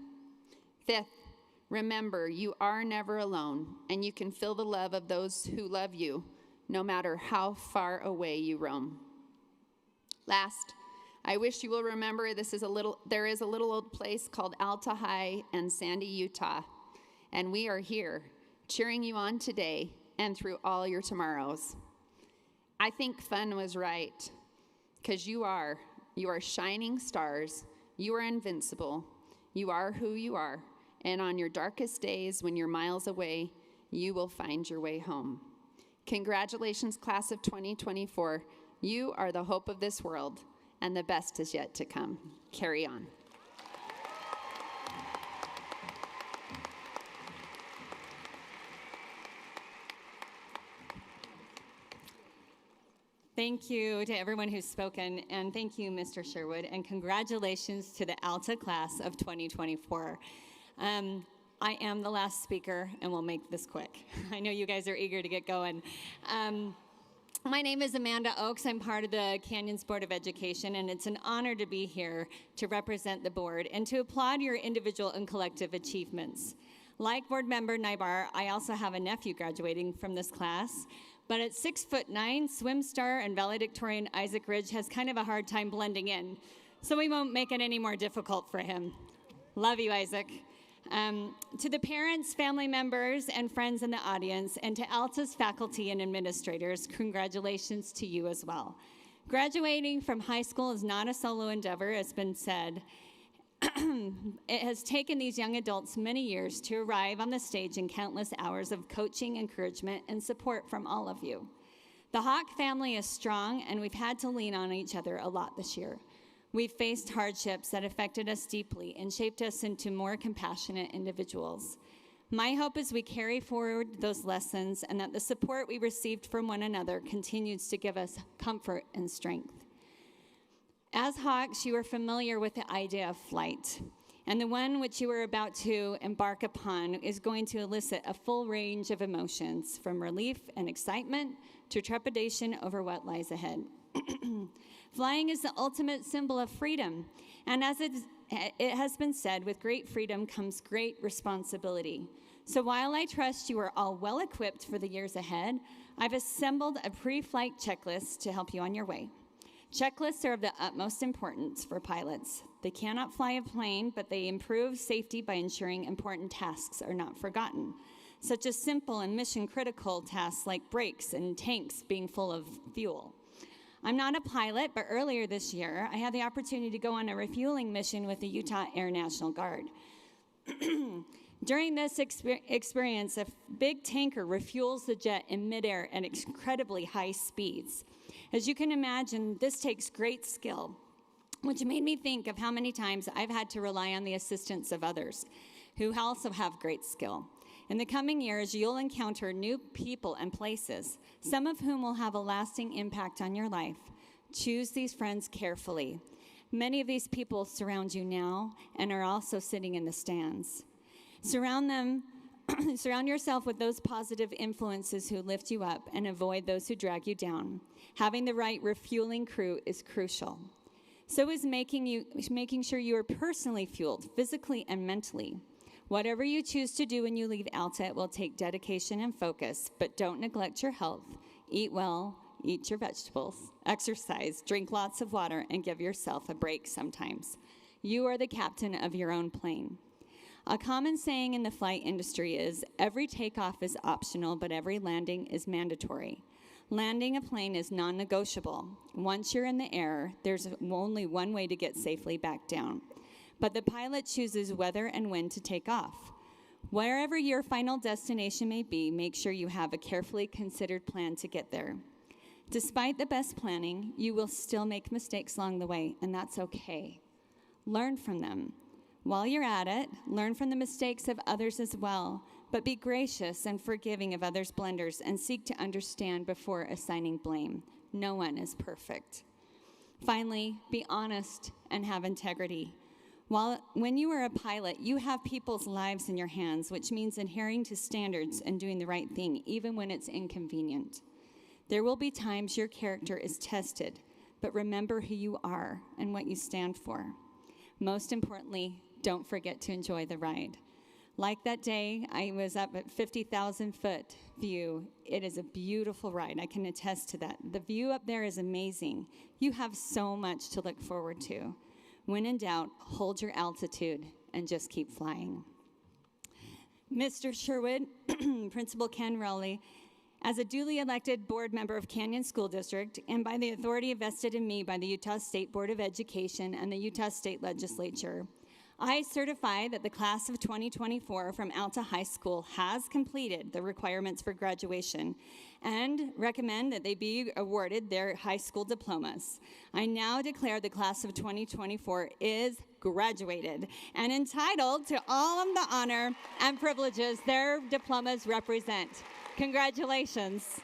Fifth, remember you are never alone, and you can feel the love of those who love you, no matter how far away you roam. Last, I wish you will remember there is a little old place called Alta High in Sandy, Utah, and we are here cheering you on today and through all your tomorrows. I think fun was right, because you are shining stars, you are invincible, you are who you are, and on your darkest days when you're miles away, you will find your way home. Congratulations, class of 2024. You are the hope of this world, and the best is yet to come. Carry on. Thank you to everyone who's spoken, and thank you, Mr. Sherwood, and congratulations to the Alta class of 2024. I am the last speaker, and we'll make this quick. I know you guys are eager to get going. My name is Amanda Oakes. I'm part of the Canyons Board of Education, and it's an honor to be here to represent the board and to applaud your individual and collective achievements. Like board member Nybar, I also have a nephew graduating from this class, but at 6'9", swim star and valedictorian Isaac Ridge has kind of a hard time blending in, so we won't make it any more difficult for him. Love you, Isaac. To the parents, family members, and friends in the audience, and to Alta's faculty and administrators, congratulations to you as well. Graduating from high school is not a solo endeavor, as has been said. It has taken these young adults many years to arrive on the stage and countless hours of coaching, encouragement, and support from all of you. The Hawk family is strong, and we've had to lean on each other a lot this year. We've faced hardships that affected us deeply and shaped us into more compassionate individuals. My hope is we carry forward those lessons and that the support we received from one another continues to give us comfort and strength. As Hawks, you are familiar with the idea of flight, and the one which you are about to embark upon is going to elicit a full range of emotions, from relief and excitement to trepidation over what lies ahead. Flying is the ultimate symbol of freedom, and as it has been said, with great freedom comes great responsibility. So while I trust you are all well equipped for the years ahead, I've assembled a pre-flight checklist to help you on your way. Checklists are of the utmost importance for pilots. They cannot fly a plane, but they improve safety by ensuring important tasks are not forgotten, such as simple and mission-critical tasks like brakes and tanks being full of fuel. I'm not a pilot, but earlier this year, I had the opportunity to go on a refueling mission with the Utah Air National Guard. During this experience, a big tanker refuels the jet in midair at incredibly high speeds. As you can imagine, this takes great skill, which made me think of how many times I've had to rely on the assistance of others. who also have great skill. In the coming years, you'll encounter new people and places, some of whom will have a lasting impact on your life. Choose these friends carefully. Many of these people surround you now and are also sitting in the stands. Surround yourself with those positive influences who lift you up and avoid those who drag you down. Having the right refueling crew is crucial. So is making sure you are personally fueled, physically and mentally. Whatever you choose to do when you leave Alta, it will take dedication and focus, but don't neglect your health. Eat well, eat your vegetables, exercise, drink lots of water, and give yourself a break sometimes. You are the captain of your own plane. A common saying in the flight industry is, every takeoff is optional, but every landing is mandatory. Landing a plane is non-negotiable. Once you're in the air, there's only one way to get safely back down. But the pilot chooses whether and when to take off. Wherever your final destination may be, make sure you have a carefully considered plan to get there. Despite the best planning, you will still make mistakes along the way, and that's okay. Learn from them. While you're at it, learn from the mistakes of others as well, but be gracious and forgiving of others' blunders and seek to understand before assigning blame. No one is perfect. Finally, be honest and have integrity. When you are a pilot, you have people's lives in your hands, which means adhering to standards and doing the right thing, even when it's inconvenient. There will be times your character is tested, but remember who you are and what you stand for. Most importantly, don't forget to enjoy the ride. Like that day, I was up at 50,000-foot view. It is a beautiful ride. I can attest to that. The view up there is amazing. You have so much to look forward to. When in doubt, hold your altitude and just keep flying. Mr. Sherwood, Principal Ken Rowley, as a duly elected board member of Canyon School District and by the authority vested in me by the Utah State Board of Education and the Utah State Legislature, I certify that the class of 2024 from Alta High School has completed the requirements for graduation and recommend that they be awarded their high school diplomas. I now declare the class of 2024 is graduated and entitled to all of the honor and privileges their diplomas represent. Congratulations.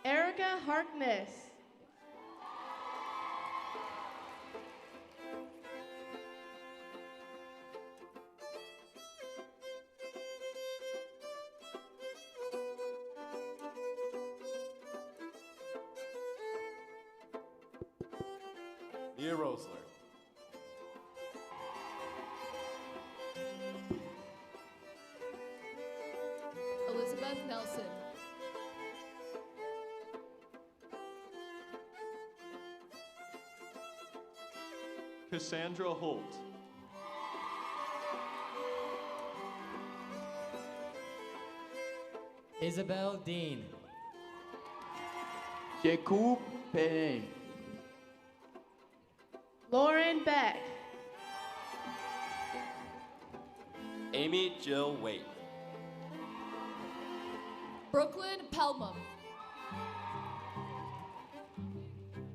Erica Harkness. Mia Rosler. Elizabeth Nelson. Cassandra Holt. Isabel Dean. Jacob Payne. Lauren Beck. Amy Jill Waite. Brooklyn Pelham.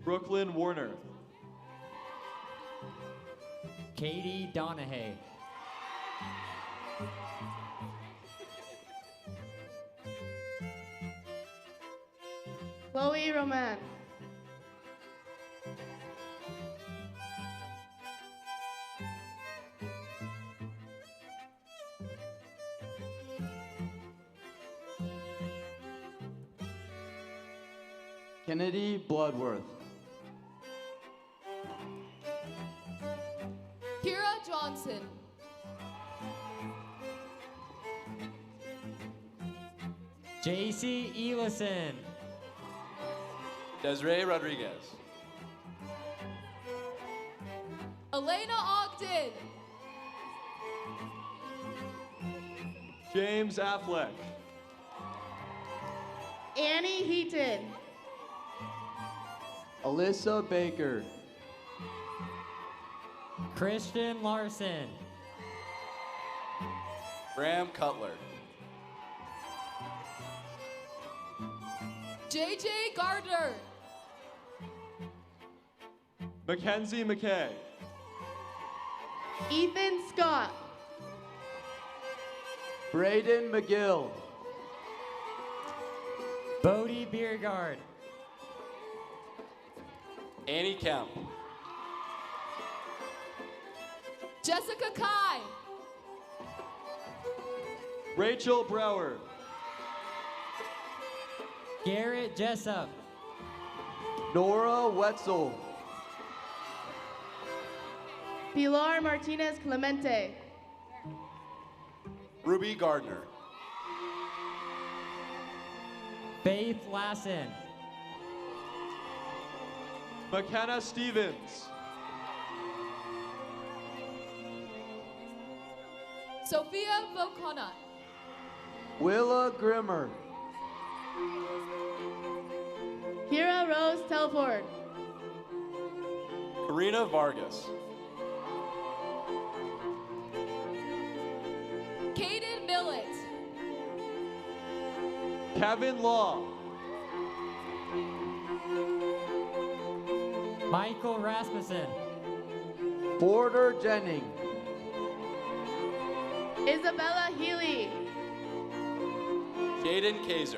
Brooklyn Warner. Katie Donahue. Chloe Roman. Kennedy Bloodworth. Kira Johnson. JC Elison. Desiree Rodriguez. Elena Ogden. James Affleck. Annie Heaton. Alyssa Baker. Christian Larson. Graham Cutler. JJ Gardner. Mackenzie McKay. Ethan Scott. Braden McGill. Bodie Biergard. Annie Kemp. Jessica Kai. Rachel Brower. Garrett Jessup. Nora Wetzel. Pilar Martinez Clemente. Ruby Gardner. Faith Lassen. McKenna Stevens. Sophia Vokona. Willa Grimmer. Kira Rose Telford. Karina Vargas. Caden Millett. Kevin Law. Michael Rasmussen. Porter Jennings. Isabella Healy. Jaden Kaiser.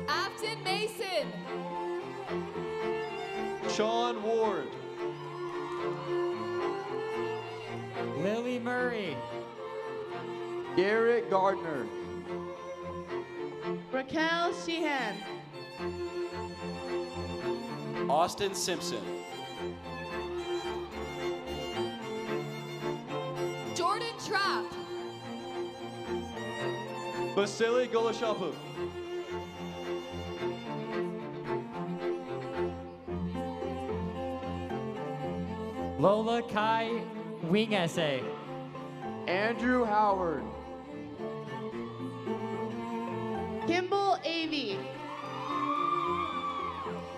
Afton Mason. Sean Ward. Lily Murray. Garrett Gardner. Raquel Sheehan. Austin Simpson. Jordan Trapp. Vasily Goloshapu. Lola Kai Wing Essay. Andrew Howard. Kimball Avey.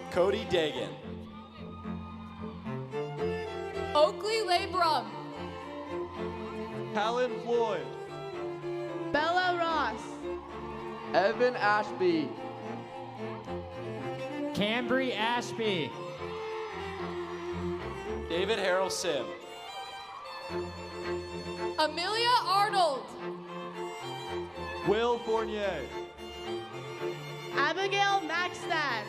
Cody Dagan. Oakley Labrum. Callan Floyd. Bella Ross. Evan Ashby. Cambry Ashby. David Harrell Sim. Amelia Arnold. Will Fournier. Abigail Maxstad.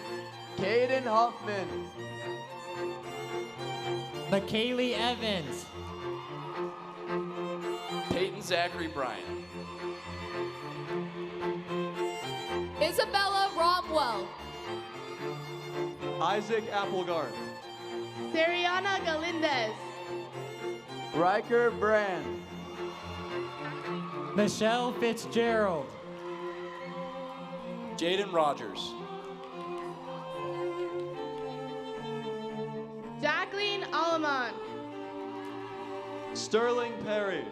Caden Huffman. McKaylee Evans. Peyton Zachary Bryant. Isabella Romwell. Isaac Applegard. Seriana Galindez. Riker Brand. Michelle Fitzgerald. Jaden Rogers. Jacqueline Alaman. Sterling Perry.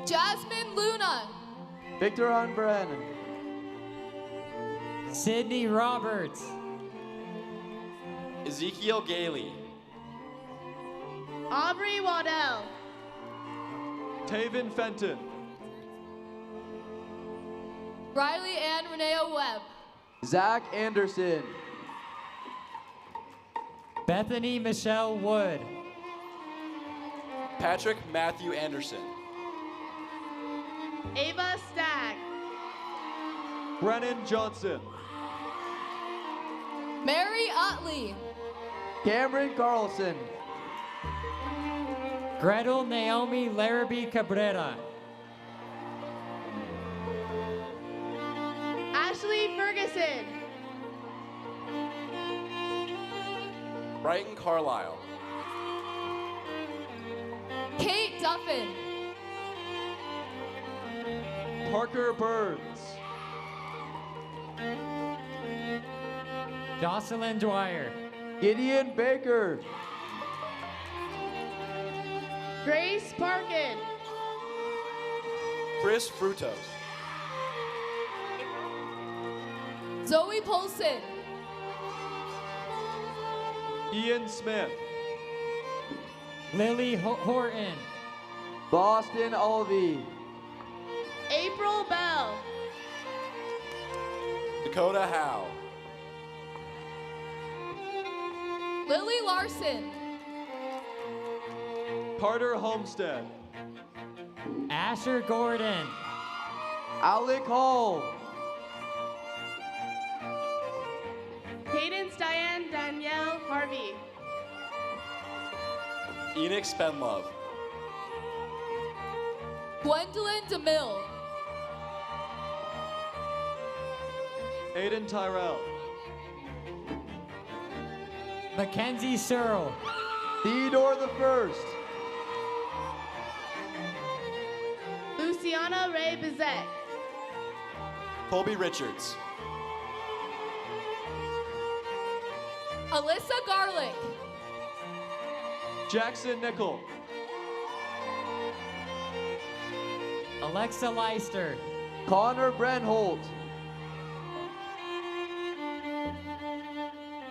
Jasmine Luna. Victor Unbrennan. Sydney Roberts. Ezekiel Gailey. Aubrey Waddell. Taven Fenton. Riley Ann Reneo Webb. Zach Anderson. Bethany Michelle Wood. Patrick Matthew Anderson. Ava Stagg. Brennan Johnson. Mary Utley. Cameron Carlson. Gretel Naomi Larrabee Cabrera. Ashley Ferguson. Brighton Carlisle. Kate Duffin. Parker Burns. Jocelyn Dwyer. Gideon Baker. Grace Parkin. Chris Frutos. Zoe Polson. Ian Smith. Lily Horton. Boston Alvey. April Bell. Dakota Howe. Lily Larson. Carter Homestead. Asher Gordon. Alec Hall. Cadence Diane Danielle Harvey. Enoch Spenlove. Gwendolyn DeMille. Aiden Tyrell. Mackenzie Searle. Theodore the First. Luciana Ray Bizet. Colby Richards. Alyssa Garlick. Jackson Nickel. Alexa Leister. Connor Brenholt.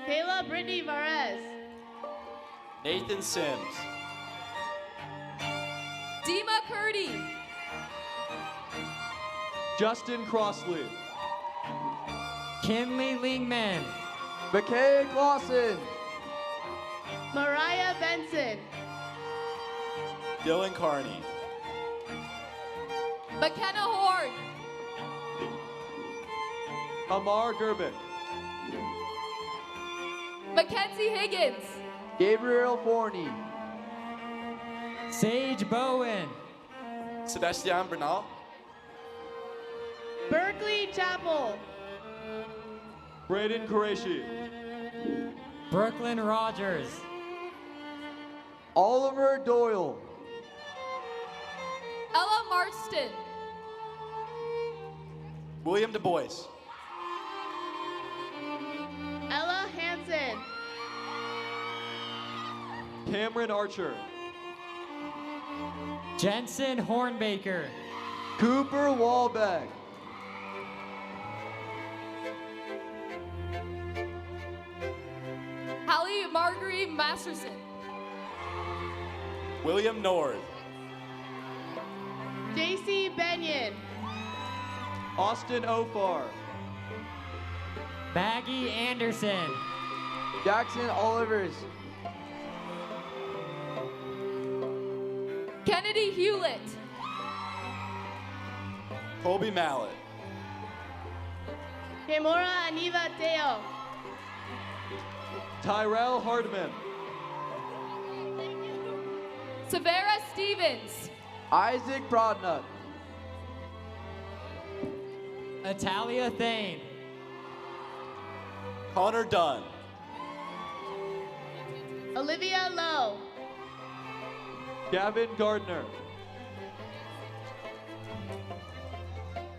Kayla Brittany Varez. Nathan Sims. Dima Curdy. Justin Crossley. Kinley Lingman. McKay Clausen. Mariah Benson. Dylan Carney. McKenna Horn. Amar Gerbic. Mackenzie Higgins. Gabriel Forney. Sage Bowen. Sebastian Bernal. Berkeley Chapel. Braden Qureshi. Brooklyn Rogers. Oliver Doyle. Ella Marston. William Du Bois. Ella Hansen. Cameron Archer. Jensen Hornbaker. Cooper Walbeck. Hallie Marguerite Masterson. William Nord. JC Benyon. Austin Ofar. Maggie Anderson. Jackson Olivers. Kennedy Hewlett. Colby Mallet. Kimura Aniva Teo. Tyrell Hardman. Severa Stevens. Isaac Brodnut. Atalia Thane. Connor Dunn. Olivia Lowe. Gavin Gardner.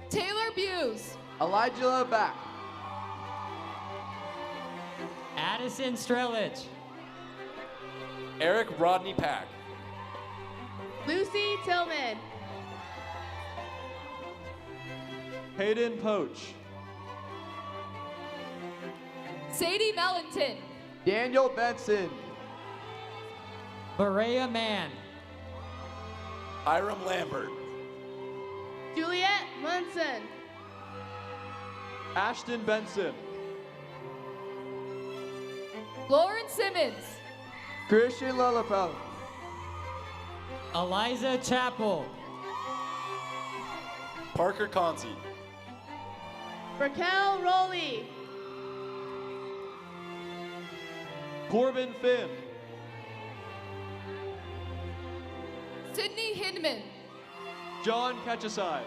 Taylor Buse. Elijah Back. Addison Strelich. Eric Rodney Pack. Lucy Tillman. Hayden Poach. Sadie Mellington. Daniel Benson. Berea Mann. Hiram Lambert. Juliet Munson. Ashton Benson. Lauren Simmons. Christian Lillipel. Eliza Chappell. Parker Conti. Raquel Rowley. Corbin Finn. Sydney Hinman. John Ketcheside.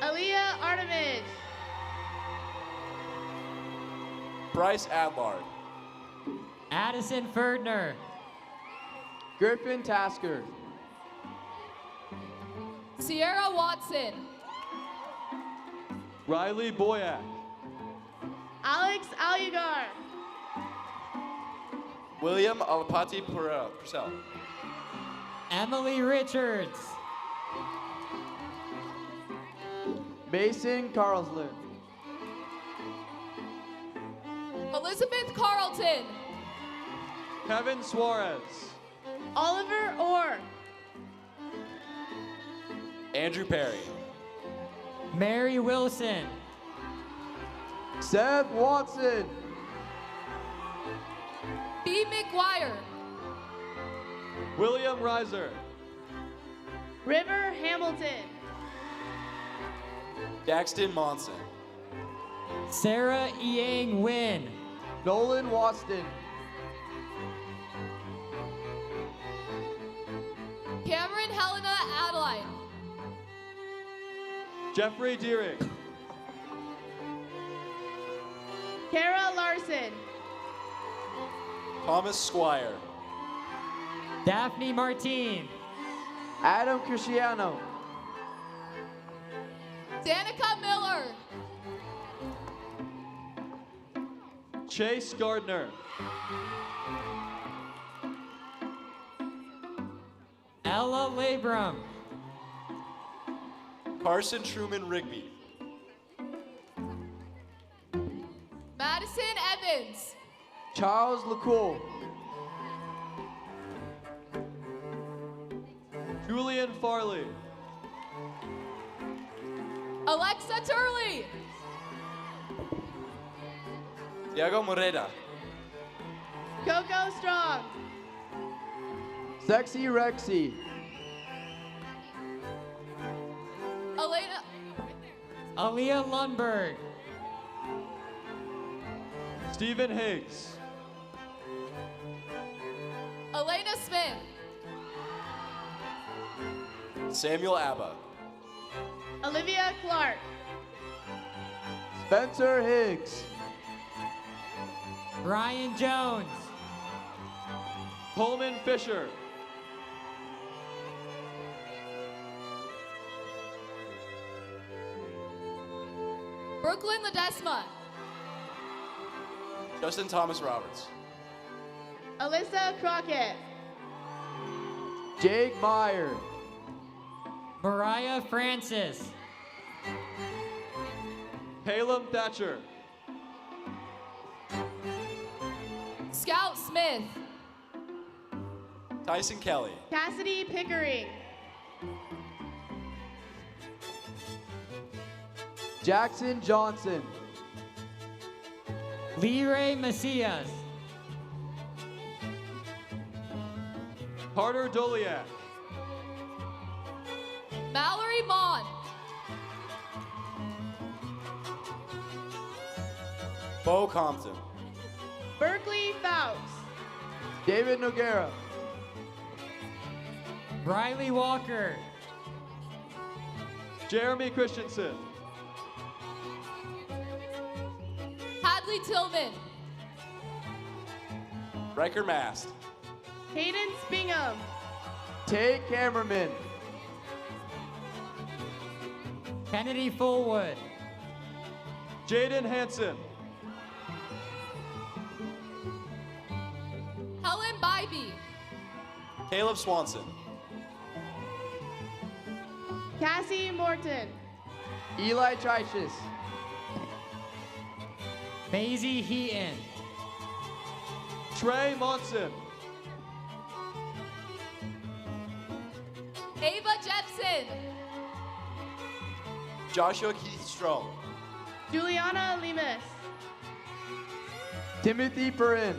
Aaliyah Artemage. Bryce Adlard. Addison Ferdner. Griffin Tasker. Sierra Watson. Riley Boyack. Alex Alugar. William Alapati Purcell. Emily Richards. Mason Carlslund. Elizabeth Carlton. Kevin Suarez. Oliver Orr. Andrew Perry. Mary Wilson. Seth Watson. B. McGuire. William Reiser. River Hamilton. Daxton Monson. Sarah Yang Wynn. Nolan Waston. Cameron Helena Adeline. Jeffrey Deering. Kara Larson. Thomas Squire. Daphne Martine. Adam Cristiano. Danica Miller. Chase Gardner. Ella Labrum. Carson Truman Rigby. Madison Evans. Charles LeCoul. Julian Farley. Alexa Turley. Diego Moreda. Coco Strong. Sexy Rexy. Elena. Aaliyah Lundberg. Stephen Higgs. Elena Smith. Samuel Abba. Olivia Clark. Spencer Higgs. Brian Jones. Coleman Fisher. Brooklyn Ledesma. Justin Thomas Roberts. Alyssa Crockett. Jake Meyer. Mariah Francis. Halem Thatcher. Scout Smith. Tyson Kelly. Cassidy Pickering. Jackson Johnson. Leray Macias. Carter Doliak. Mallory Mon. Bo Compton. Berkeley Fouts. David Noguera. Riley Walker. Jeremy Christensen. Hadley Tillman. Riker Mast. Hayden Spingham. Tay Cameraman. Kennedy Fullwood. Jaden Hanson. Helen Bybee. Caleb Swanson. Cassie Morton. Eli Trichus. Maisie Heaton. Trey Monson. Ava Jepson. Joshua Keith Strom. Juliana Lemus. Timothy Perrin.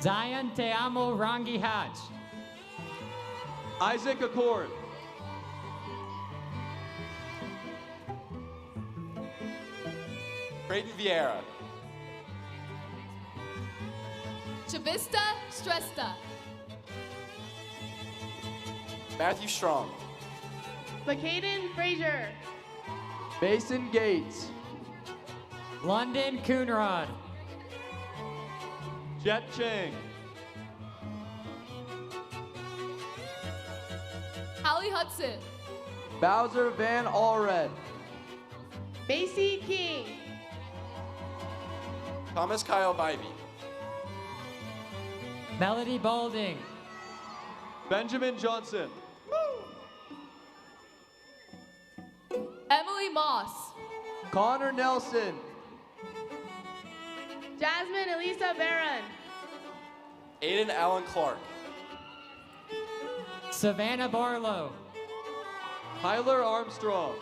Zion Te Amo Rangi Hatch. Isaac Accord. Creighton Vieira. Chavista Stresta. Matthew Strong. McCaden Frazier. Mason Gates. London Coonrod. Jet Chang. Hallie Hudson. Bowser Van Allred. Macy King. Thomas Kyle Bybee. Melody Balding. Benjamin Johnson. Emily Moss. Connor Nelson. Jasmine Elisa Barron. Aiden Allen Clark. Savannah Barlow. Tyler Armstrong.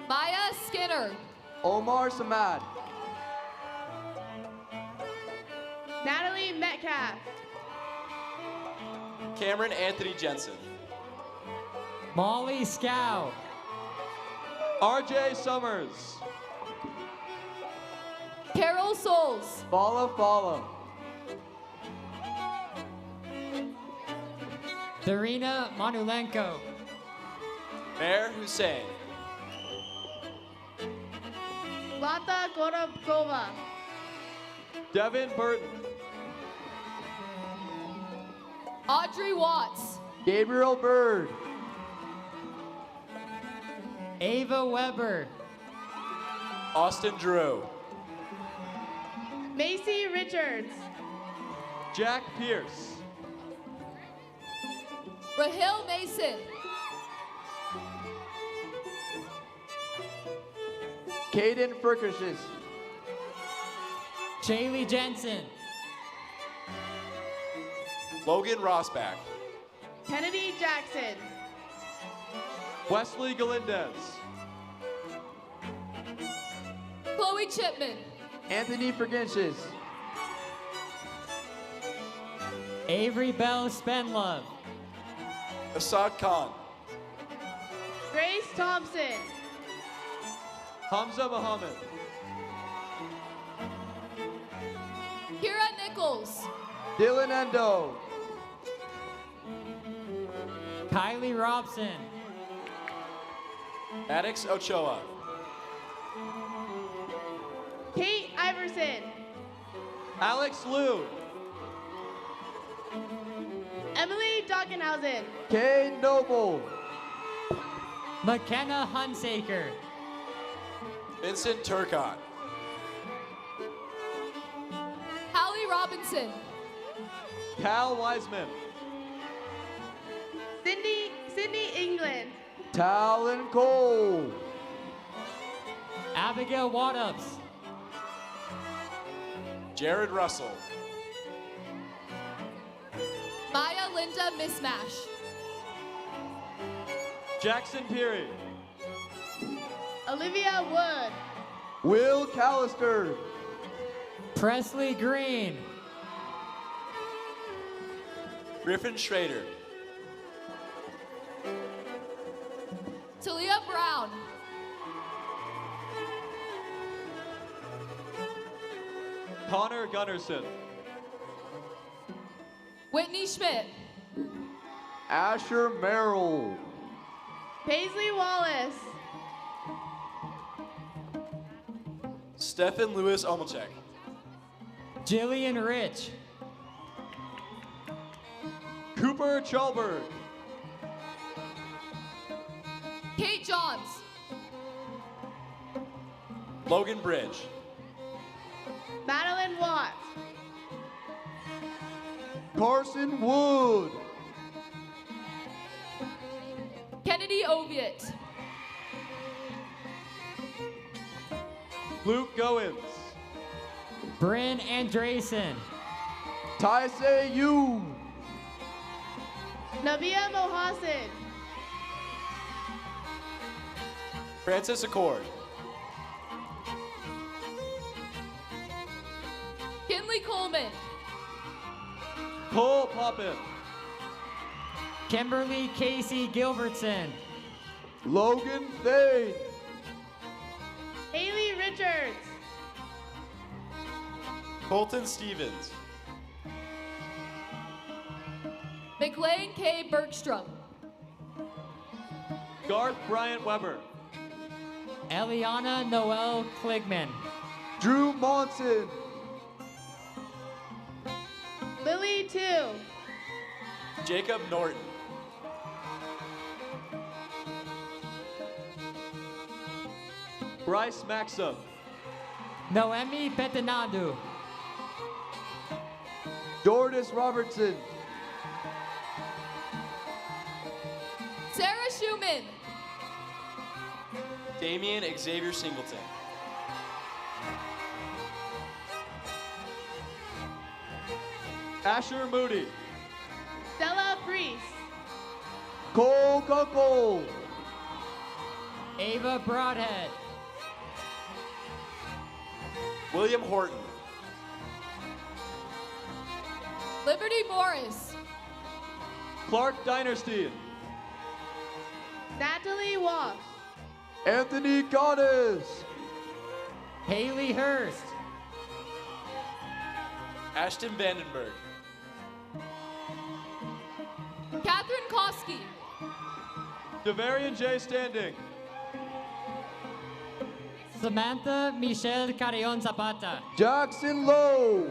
Maya Skinner. Omar Samad. Natalie Metcalf. Cameron Anthony Jensen. Molly Scow. RJ Summers. Carol Souls. Fala. Darina Manulenko. Mayor Hussein. Lata Gorobkova. Devin Burton. Audrey Watts. Gabriel Bird. Ava Weber. Austin Drew. Macy Richards. Jack Pierce. Rahil Mason. Caden Ferkishes. Shaylee Jensen. Logan Rossback. Kennedy Jackson. Wesley Galindez. Chloe Chipman. Anthony Ferginches. Avery Bell Spenlove. Assad Khan. Grace Thompson. Hamza Muhammad. Kira Nichols. Dylan Endo. Kylie Robson. Maddox Ochoa. Kate Iverson. Alex Liu. Emily Dockenhausen. Kay Noble. McKenna Hunsaker. Vincent Turcott. Hallie Robinson. Cal Wiseman. Sydney England. Talon Cole. Abigail Wattups. Jared Russell. Maya Linda Mismash. Jackson Peary. Olivia Wood. Will Callister. Presley Green. Griffin Schrader. Talia Brown. Connor Gunnarsson. Whitney Schmidt. Asher Merrill. Paisley Wallace. Stefan Lewis Omelchek. Jillian Rich. Cooper Chalberg. Kate Johns. Logan Bridge. Madeline Watt. Carson Wood. Kennedy Oviatt. Luke Goins. Bryn Andresen. Taisei Yu. Nabia Mohassin. Francis Accord. Kinley Coleman. Cole Poppin. Kimberly Casey Gilbertson. Logan Thane. Haley Richards. Colton Stevens. McLean K. Bergstrom. Garth Bryant Weber. Eliana Noel Kligman. Drew Monson. Lily Tu. Jacob Norton. Bryce Maxim. Noemi Petinadu. Jordis Robertson. Sarah Schumann. Damian Xavier Singleton. Asher Moody. Stella Priest. Cole Kunkel. Ava Broadhead. William Horton. Liberty Morris. Clark Dinerstein. Natalie Walsh. Anthony Goddess. Haley Hurst. Ashton Vandenberg. Catherine Koski. Devarian J. Standing. Samantha Michelle Carrion Zapata. Jackson Lowe.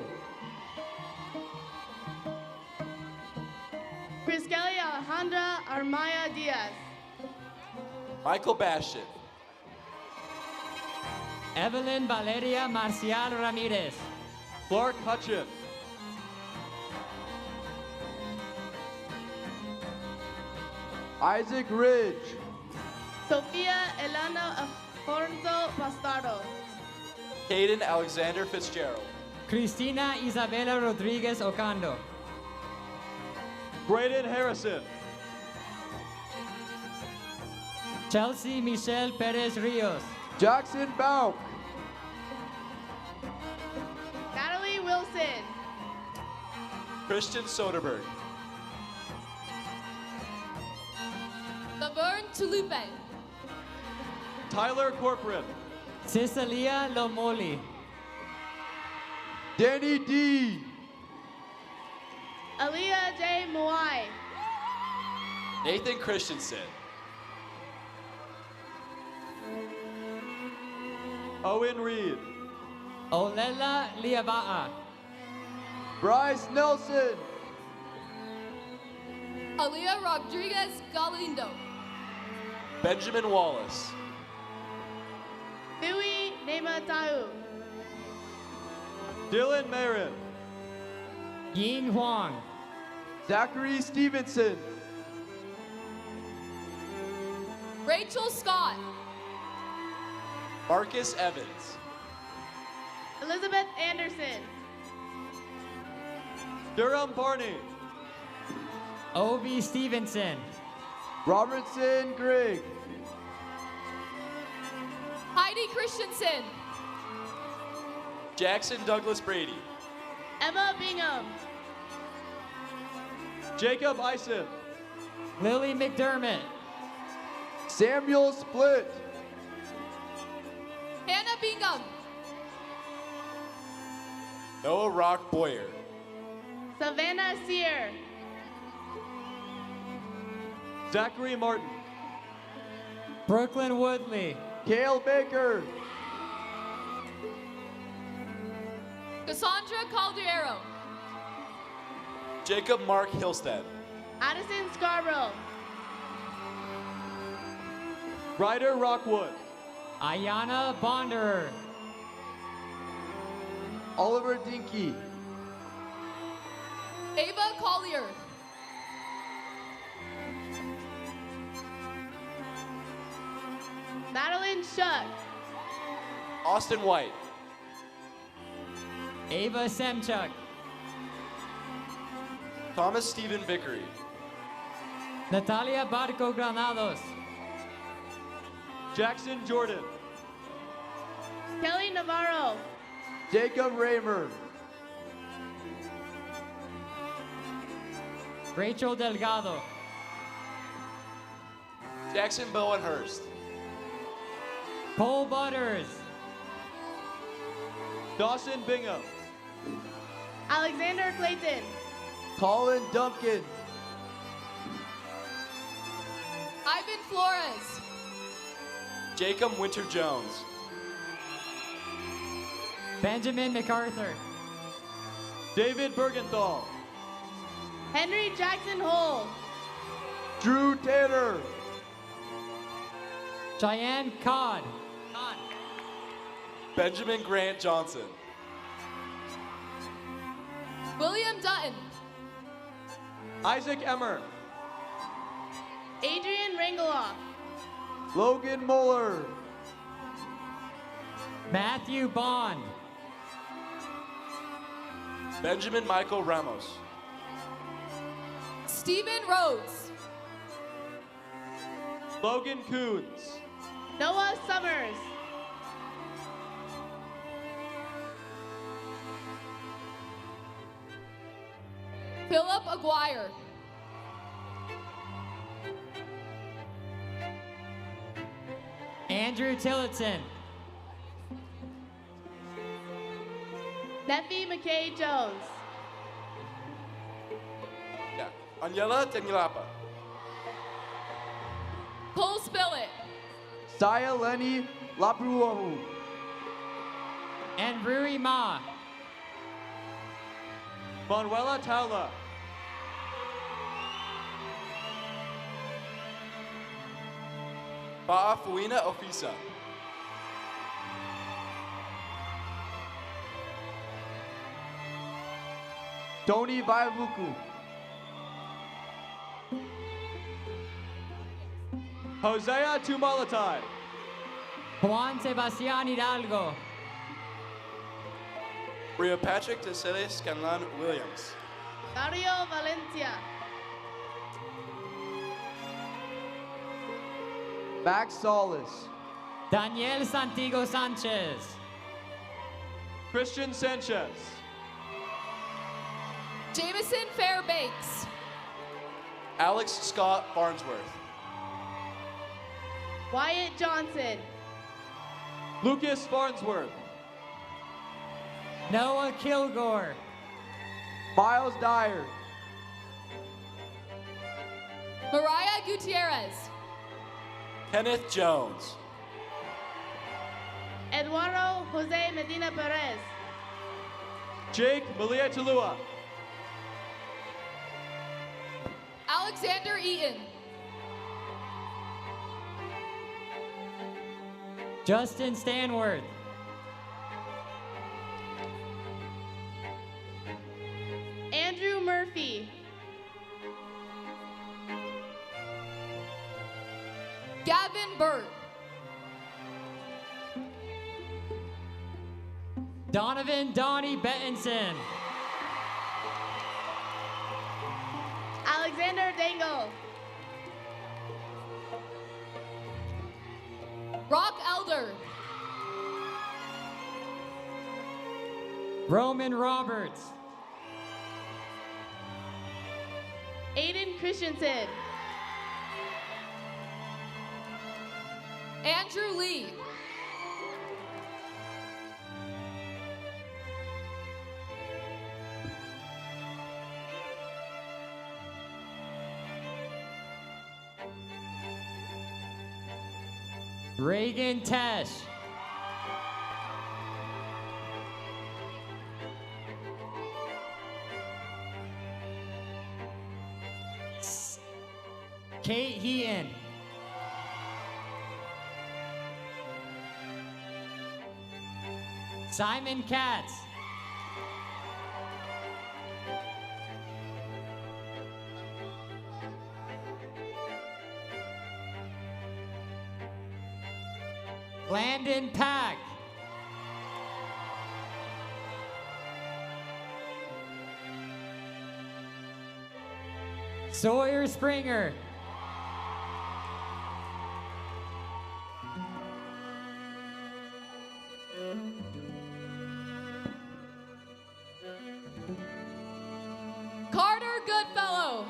Chris Kelly Alejandra Armaya Diaz. Michael Bastian. Evelyn Valeria Marcial Ramirez. Clark Hutchin. Isaac Ridge. Sofia Elena Afonso Bastardo. Caden Alexander Fitzgerald. Cristina Isabela Rodriguez Ocando. Braden Harrison. Chelsea Michelle Perez Rios. Jackson Bauk. Natalie Wilson. Christian Soderberg. Laverne Tulupe. Tyler Corcoran. Cecilia Lomoli. Danny D. Aaliyah J. Moai. Nathan Christensen. Owen Reed. Olela Liava'a. Bryce Nelson. Aaliyah Rodriguez Galindo. Benjamin Wallace. Dewey Nema Tahu. Dylan Marin. Ying Huang. Zachary Stevenson. Rachel Scott. Marcus Evans. Elizabeth Anderson. Durham Barney. Ovi Stevenson. Robertson Grigg. Heidi Christensen. Jackson Douglas Brady. Emma Bingham. Jacob Ison. Lily McDermott. Samuel Split. Hannah Bingham. Noah Rock Boyer. Savannah Sear. Zachary Martin. Brooklyn Woodley. Kale Baker. Cassandra Caldiero. Jacob Mark Hillstead. Addison Scarborough. Ryder Rockwood. Ayana Bonderer. Oliver Dinky. Ava Collier. Madeline Shuck. Austin White. Ava Semchuk. Thomas Stephen Vickery. Natalia Barco Granados. Jackson Jordan. Kelly Navarro. Jacob Raymer. Rachel Delgado. Jackson Bowenhurst. Cole Butters. Dawson Bingham. Alexander Clayton. Colin Duncan. Ivan Flores. Jacob Winter Jones. Benjamin MacArthur. David Bergenthal. Henry Jackson Hole. Drew Tanner. Cheyenne Codd. Benjamin Grant Johnson. William Dutton. Isaac Emmer. Adrian Rangeloff. Logan Muller. Matthew Bond. Benjamin Michael Ramos. Stephen Rhodes. Logan Coons. Noah Summers. Philip Aguirre. Andrew Tillotson. Nephi McKay Jones. Yeah. Aniela Temilapa. Cole Spillett. Saya Lenny Lapruahu. And Rui Ma. Manuela Taula. Ba'afuina Ofisa. Tony Vaivuku. Hosea Tumalatai. Juan Sebastian Hidalgo. Rio Patrick Tesele Scanlan Williams. Dario Valencia. Max Solis. Daniel Santiago Sanchez. Christian Sanchez. Jameson Fairbanks. Alex Scott Farnsworth. Wyatt Johnson. Lucas Farnsworth. Noah Kilgore. Miles Dyer. Mariah Gutierrez. Kenneth Jones. Eduardo Jose Medina Perez. Jake Malia Talua. Alexander Eaton. Justin Stanworth. Andrew Murphy. Gavin Burt. Donovan Donnie Bettinson. Alexander Dangle. Rock Elder. Roman Roberts. Aiden Christensen. Andrew Lee. Reagan Tesh. Kate Heaton. Simon Katz. Landon Pack. Sawyer Springer. Carter Goodfellow.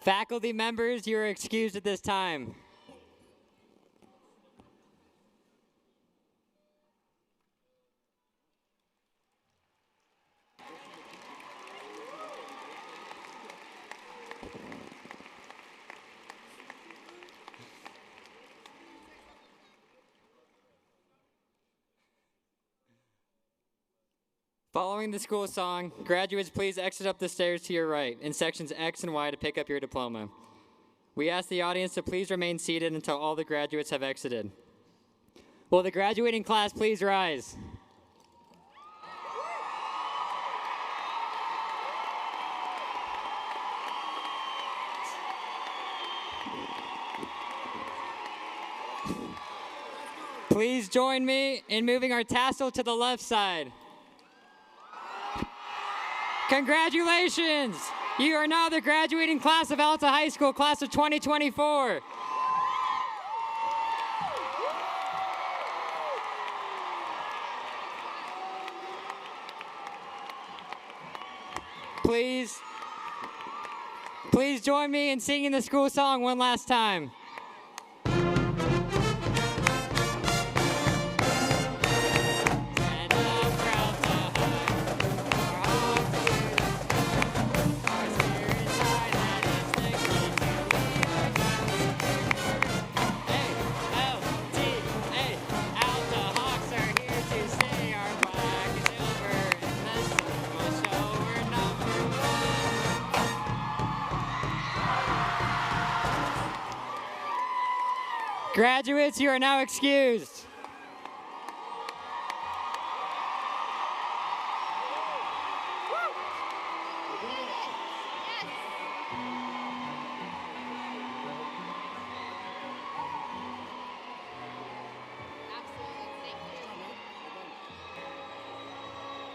Faculty members, you are excused at this time. Following the school song, graduates please exit up the stairs to your right in sections X and Y to pick up your diploma. We ask the audience to please remain seated until all the graduates have exited. Will the graduating class please rise? Please join me in moving our tassel to the left side. Congratulations! You are now the graduating class of Alta High School, class of 2024. Please join me in singing the school song one last time. Graduates, you are now excused.